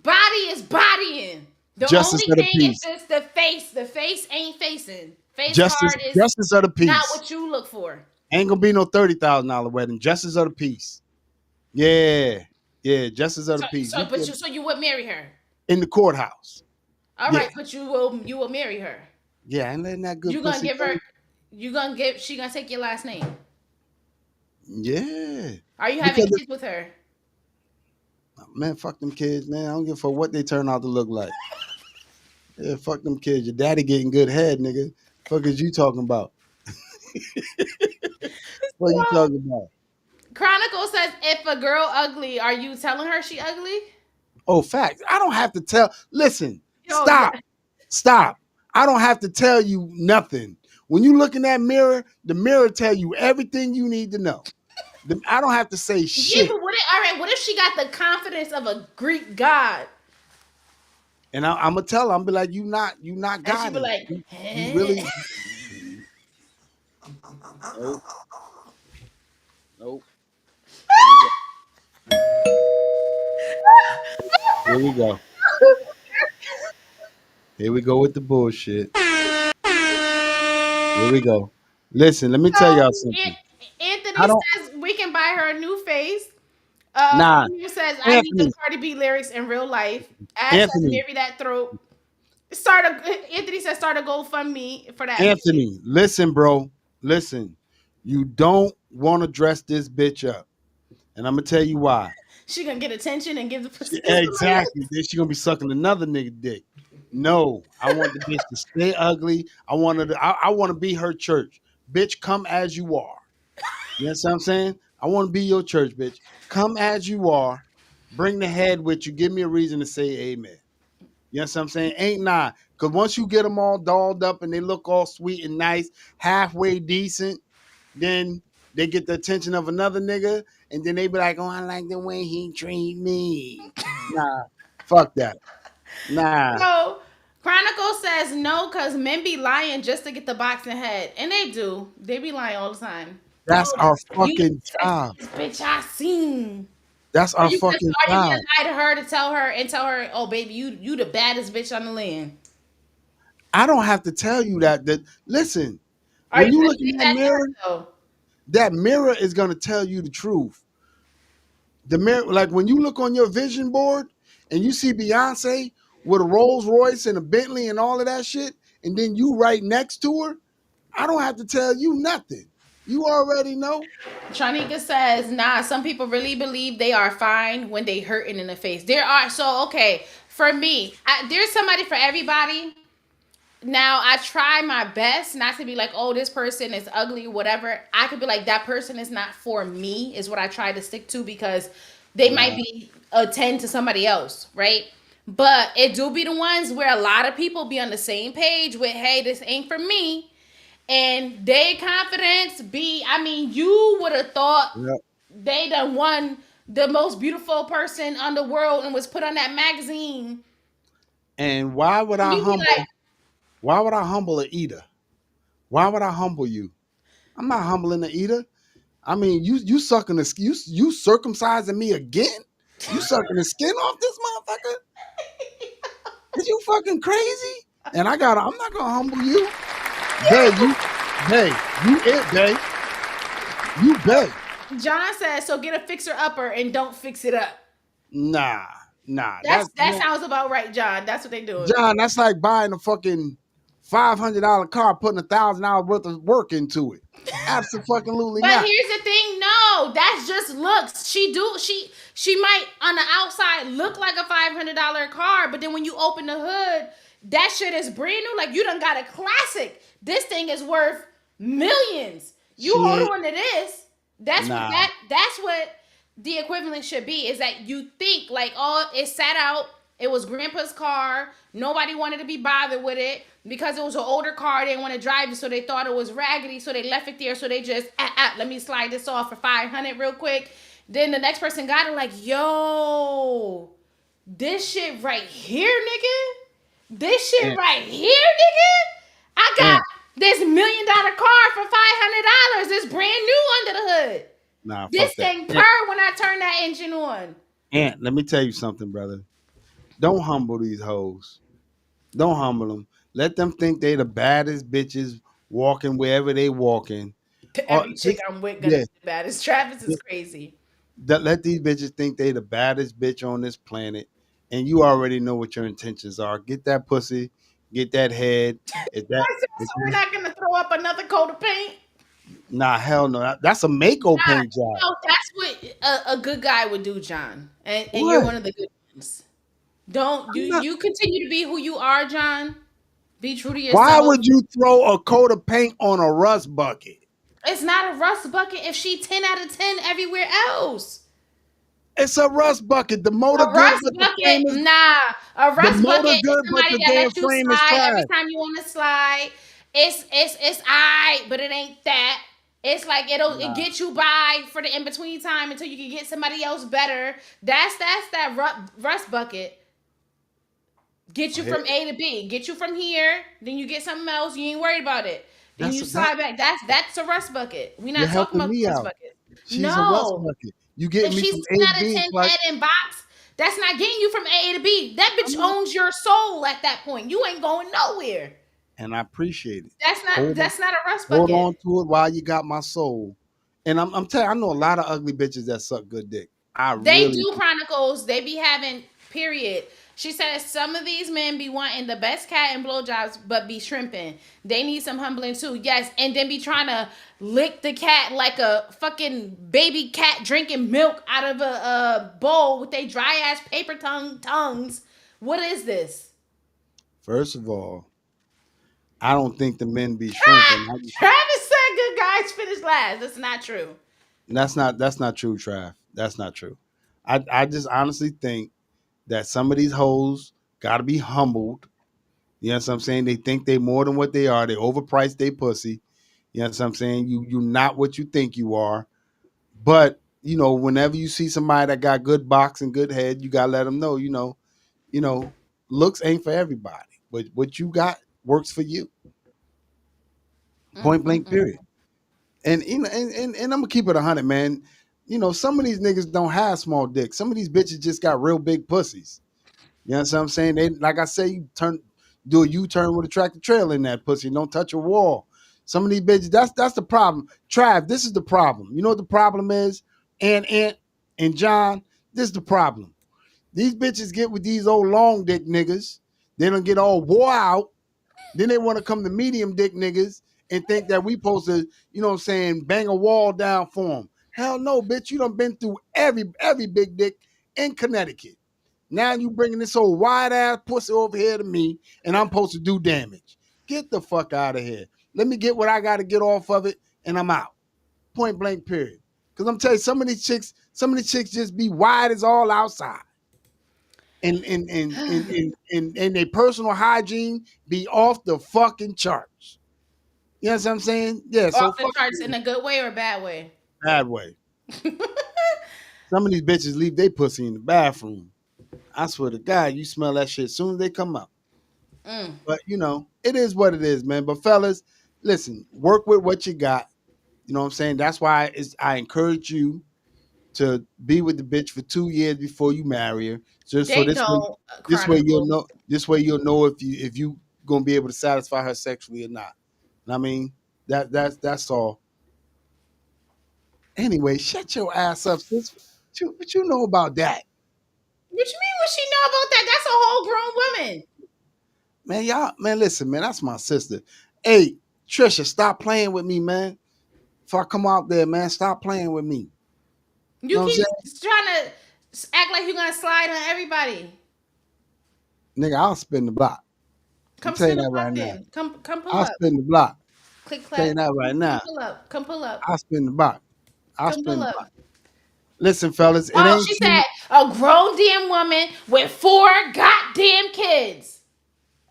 body is bodying. The justice only of the thing peace. is just the face. The face ain't facing. Face Justice, card is justice of the peace. not what you look for. Ain't gonna be no $30,000 wedding. Justice of the peace. Yeah, justice of the peace. So you would marry her in the courthouse. All right, but you will marry her. Yeah, I ain't letting that good. You gonna give her? She gonna take your last name? Yeah. Are you having kids with her? Man, fuck them kids, man. I don't give a fuck what they turn out to look like. Yeah, fuck them kids. Your daddy getting good head, nigga. Fuck is you talking about? What are you talking about? Chronicle says, if a girl ugly, are you telling her she ugly? Oh, facts. I don't have to tell. Listen, stop. I don't have to tell you nothing. When you look in that mirror, the mirror tell you everything you need to know. I don't have to say shit. Yeah, but what if she got the confidence of a Greek god? And I'm gonna tell her, I'm be like, you not God. And she be like, you really. Nope. Here we go. Here we go with the bullshit. Here we go. Listen, let me tell y'all something. Anthony says we can buy her a new face. Nah. He says I need the Cardi B lyrics in real life. Ash says marry that throat. Anthony says start a GoFundMe for that. Anthony, listen, bro. Listen. You don't want to dress this bitch up. And I'm gonna tell you why. She gonna get attention and give the pussy. Exactly. Then she gonna be sucking another nigga dick. No, I want the bitch to stay ugly. I want to be her church. Bitch, come as you are. You know what I'm saying? I want to be your church, bitch. Come as you are. Bring the head with you. Give me a reason to say amen. You know what I'm saying? Ain't not. Because once you get them all dolled up and they look all sweet and nice, halfway decent, then they get the attention of another nigga, and then they be like, oh, I like the way he treat me. Nah, fuck that. Nah. So, Chronicle says no, because men be lying just to get the boxing head. And they do. They be lying all the time. That's our You the fucking job. sexiest bitch I seen. That's Or our you fucking gonna job. lie to her to tell her, oh baby, you the baddest bitch on the land. I don't have to tell you that. Listen, Are when you you gonna look in say that that mirror, though? that mirror is gonna tell you the truth. The mirror, like when you look on your vision board and you see Beyonce with a Rolls Royce and a Bentley and all of that shit, and then you right next to her, I don't have to tell you nothing. You already know. Shanika says, nah, some people really believe they are fine when they hurting in the face. There are, so okay, for me, there's somebody for everybody. Now, I try my best not to be like, oh, this person is ugly or whatever. I could be like, that person is not for me, is what I try to stick to, because they might be a 10 to somebody else, right? But it do be the ones where a lot of people be on the same page with, hey, this ain't for me. And their confidence be, I mean, you would have thought Yep. they done won the most beautiful person on the world and was put on that magazine. And why would I You be humble? like, Why would I humble Aida? Why would I humble you? I'm not humbling Aida. I mean, you sucking the you circumcising me again? You sucking the skin off this motherfucker? Is you fucking crazy? And I'm not gonna humble you. You it, babe. You babe. John says, so get a fixer upper and don't fix it up. Nah. That sounds about right, John. That's what they do. John, that's like buying a fucking $500 car, putting $1,000 worth of work into it. Absolutely But not. here's the thing, no, that's just looks. She might on the outside look like a $500 car, but then when you open the hood, that shit is brand new. Like, you done got a classic. This thing is worth millions. You hold on to this. That's what the equivalent should be, is that you think like, oh, it sat out. It was grandpa's car. Nobody wanted to be bothered with it because it was an older car. They didn't want to drive it, so they thought it was raggedy, so they left it there. So they just, let me slide this off for $500 real quick. Then the next person got it like, yo, this shit right here, nigga. This shit right here, nigga. I got this $1 million car for $500. It's brand new under the hood. Nah, this thing purr when I turn that engine on. And let me tell you something, brother. Don't humble these hoes. Don't humble them. Let them think they the baddest bitches walking wherever they walking. Every chick I'm with gonna be the baddest. Travis is crazy. Let these bitches think they the baddest bitch on this planet, and you already know what your intentions are. Get that pussy, get that head. So we're not gonna throw up another coat of paint? Nah, hell no. That's a Mako paint job. No, that's what a good guy would do, John. And you're one of the good ones. Don't you continue to be who you are, John? Be true to yourself. Why would you throw a coat of paint on a rust bucket? It's not a rust bucket if she 10 out of 10 everywhere else. It's a rust bucket. The motor good, rust but bucket, the frame is, a rust bucket is good, somebody that lets you slide every time you want to slide. It's alright, but it ain't that. It's like it get you by for the in between time until you can get somebody else better. That's that rust bucket. Get you from A to B. Get you from here, then you get something else. You ain't worried about it. Then you slide back. That's a rust bucket. We're not talking about the rust bucket. She's a rust bucket. You get me from A to B. She's 10 out of 10 head and box. That's not getting you from A to B. That bitch owns your soul at that point. You ain't going nowhere. And I appreciate it. That's not a rust bucket. Hold on to it while you got my soul. And I'm telling you, I know a lot of ugly bitches that suck good dick. They do, Chronicles. They be having, period. She says some of these men be wanting the best cat and blowjobs, but be shrimping. They need some humbling too. Yes, and then be trying to lick the cat like a fucking baby cat drinking milk out of a bowl with they dry ass paper tongues. What is this? First of all, I don't think the men be shrinking. Travis said good guys finish last. That's not true. That's not true, Trav. That's not true. I just honestly think that some of these hoes gotta be humbled. You know what I'm saying? They think they more than what they are. They overprice their pussy. You know what I'm saying? You're not what you think you are. But, you know, whenever you see somebody that got good box and good head, you gotta let them know, you know, looks ain't for everybody. but what you got works for you. Point blank, period. And you know, and I'm gonna keep it 100, man. You know, some of these niggas don't have small dicks. Some of these bitches just got real big pussies. You know what I'm saying? They, like I say, do a U-turn with a tractor trailer in that pussy. Don't touch a wall. Some of these bitches, that's the problem. Trav, this is the problem. You know what the problem is? And John, this is the problem. These bitches get with these old long dick niggas. They don't get all wore out. Then they want to come to medium dick niggas and think that we supposed to, you know what I'm saying, bang a wall down for them. Hell no, bitch. You done been through every big dick in Connecticut. Now you bringing this old wide ass pussy over here to me, and I'm supposed to do damage. Get the fuck out of here. Let me get what I got to get off of it, and I'm out. Point blank, period. Because I'm telling you, some of these chicks just be wide as all outside. And their personal hygiene be off the fucking charts. You know what I'm saying? Yeah. So off the charts in a good way or bad way? Bad way. Some of these bitches leave their pussy in the bathroom. I swear to God, you smell that shit as soon as they come up. But you know, it is what it is, man. But fellas, listen, work with what you got. You know what I'm saying? That's why I encourage you to be with the bitch for 2 years before you marry her. Just so this way you'll know. This way you'll know if you gonna be able to satisfy her sexually or not. I mean, that's all. Anyway, shut your ass up, sis. What you know about that? What you mean? What she know about that? That's a whole grown woman. Man, listen, man, that's my sister. Hey, Trisha, stop playing with me, man. If I come out there, man, stop playing with me. You keep trying to act like you're gonna slide on everybody. Nigga, I'll spin the block. Come spin the block then. Come pull up. I'll spin the block. Click clap. Saying that right now. Come pull up. I'll spin the block. I'll spin the block. Listen, fellas, it Oh, ain't she said a grown damn woman with 4 goddamn kids.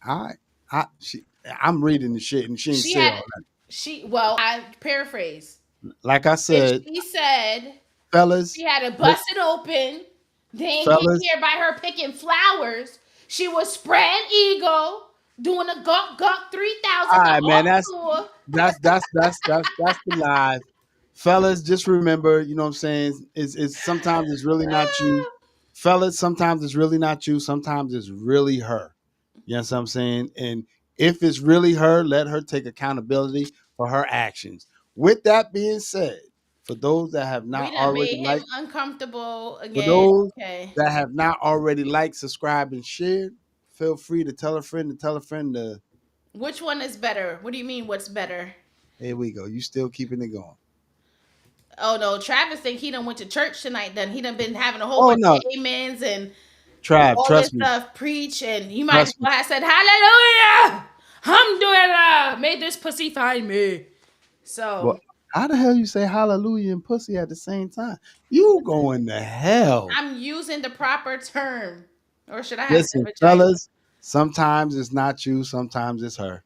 I'm reading the shit and she ain't say all that. I paraphrase. Like I said, she said, fellas, she had to bust it open. They ain't get here by her picking flowers. She was spreading ego, doing a guck 3,000. All right, man, that's the live. Fellas, just remember, you know what I'm saying? It's sometimes it's really not you. Fellas, sometimes it's really not you. Sometimes it's really her. You know what I'm saying? And if it's really her, let her take accountability for her actions. With that being said, for those that have not already liked, uncomfortable again. For those that have not already liked, subscribed, and shared, feel free to tell a friend to. Which one is better? What do you mean? What's better? Here we go. You still keeping it going. Oh no, Travis think he done went to church tonight. Then he done been having a whole bunch of amens and all this stuff preach, and you might as well have said hallelujah, alhamdulillah, may this pussy find me. So well, how the hell you say hallelujah and pussy at the same time? You going to hell? I'm using the proper term, or should I have listen, fellas? Sometimes it's not you. Sometimes it's her.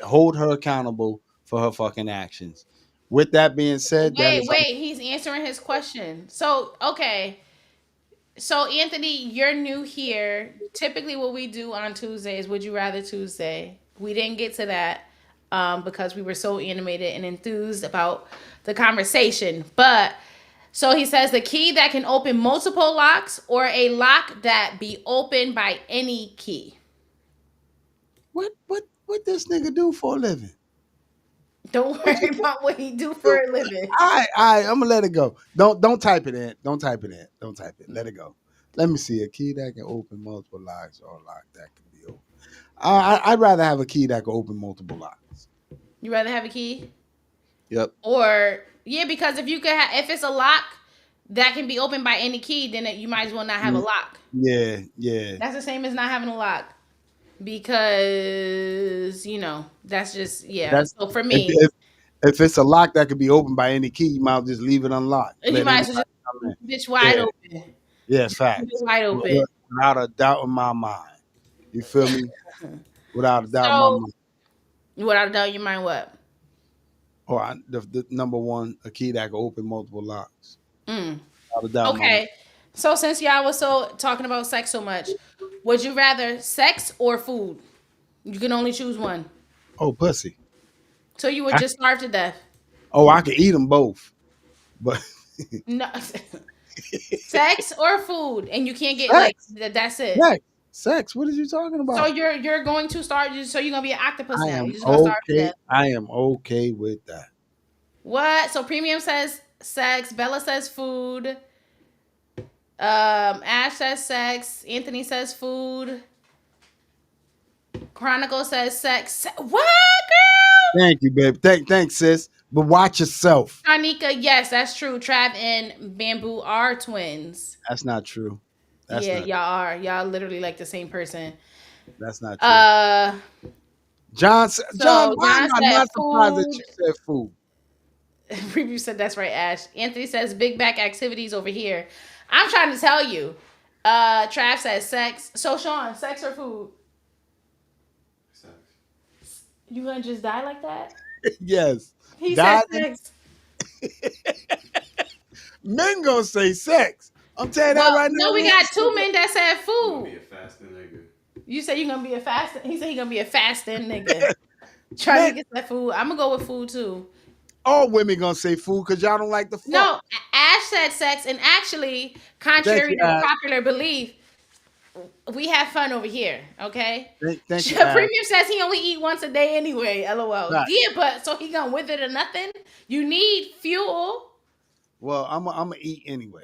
Hold her accountable for her fucking actions. With that being said, he's answering his question. So, okay. So, Anthony, you're new here. Typically, what we do on Tuesday is Would You Rather Tuesday. We didn't get to that because we were so animated and enthused about the conversation. But, so he says the key that can open multiple locks or a lock that be opened by any key. What this nigga do for a living? Don't worry about what he do for a living. All right, I'm gonna let it go. Don't type it in. Don't type it in. Don't type it. Let it go. Let me see a key that can open multiple locks or a lock that can be open. I'd rather have a key that can open multiple locks. You rather have a key? Yep. Or because if if it's a lock that can be opened by any key, then you might as well not have a lock. Yeah. That's the same as not having a lock. Because that's just so for me, if it's a lock that could be opened by any key, you might just leave it unlocked. You might as well just bitch wide open. Yes, fact. Wide open. Without a doubt in my mind. You feel me? Without a doubt in my mind. Without a doubt in your mind, what? Or the number one, a key that can open multiple locks. Okay. So since y'all was talking about sex so much, Would you rather sex or food? You can only choose one. Oh, pussy. So you would just starve to death. Oh, I could eat them both, but No, sex or food, and you can't get Sex. that's it. Sex. What are you talking So about? you're going to starve. So you're gonna be an octopus I now. am You're just gonna starve to okay. death. I am okay with that. What? So premium says sex. Bella says food. Ash says sex. Anthony says food. Chronicle says sex. What, girl? Thank you, babe. Thanks, sis. But watch yourself. Anika, yes, that's true. Trav and Bamboo are twins. That's not true. Yeah, y'all are. Y'all literally like the same person. That's not true. John, why John am I said not surprised that food. you said food? Preview said that's right, Ash. Anthony says big back activities over here. I'm trying to tell you. Trav says sex. So Sean, sex or food? Sex. You gonna just die like that? Yes. He Died said in- sex. Men gonna say sex. I'm telling you that Well, right now. no, we got two men that said I'm gonna be food. a fasting nigga. You say you're gonna be a fasting. He said he gonna be a fasting nigga. Trying to get that food. I'm gonna go with food too. All women gonna say food because y'all don't like the fuck. No, Ash said sex, and actually, contrary you, to Ash. popular belief, we have fun over here. Okay. Thank you. Ash. Premium says he only eat once a day anyway. LOL. Right. Yeah, but so he gonna with it or nothing. You need fuel. Well, I'm gonna eat anyway.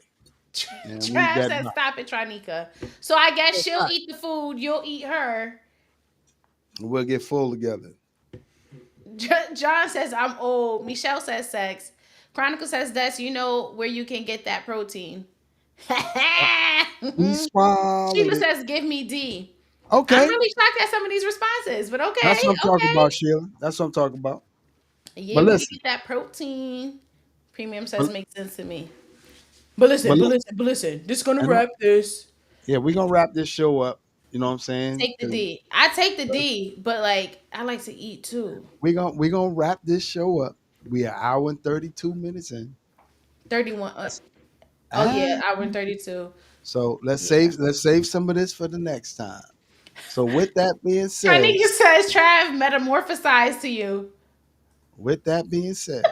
And we Trav got says nothing. stop it, Trinika. So I guess she'll right. eat the food. You'll eat her. We'll get full together. John says I'm old. Michelle says sex. Chronicle says that's where you can get that protein. We swallowed Sheila it. says give me D. Okay. I'm really shocked at some of these responses, but okay. That's what I'm talking okay. about, Sheila. That's what I'm talking about. Yeah, But we listen. get that protein. Premium says makes sense to me. But listen, this is gonna wrap this. Yeah, we're gonna wrap this show up. You know what I'm saying? Take the D. I take the D, but like I like to eat too. We're gonna wrap this show up. We are hour and 32 minutes in. 31. Hour and 32. So let's save some of this for the next time. So with that being said, Tanika says Trav metamorphosized to you. with that being said,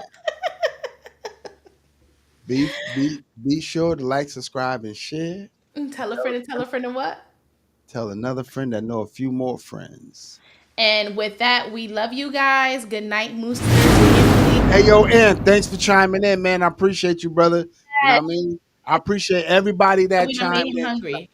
be sure to like, subscribe, and share. Tell a friend and tell a friend and what? Tell another friend that know a few more friends. And with that, we love you guys. Good night, Moose. Hey, yo, Ann, thanks for chiming in, man. I appreciate you, brother. You know what I mean? I appreciate everybody that We done chimed made him in. hungry.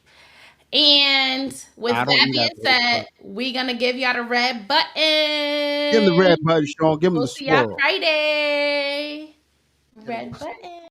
And with I that don't eat being after said, we're gonna give y'all the red button. Give him the red button, Sean. Give him We'll the see y'all swirl. Friday. Red button.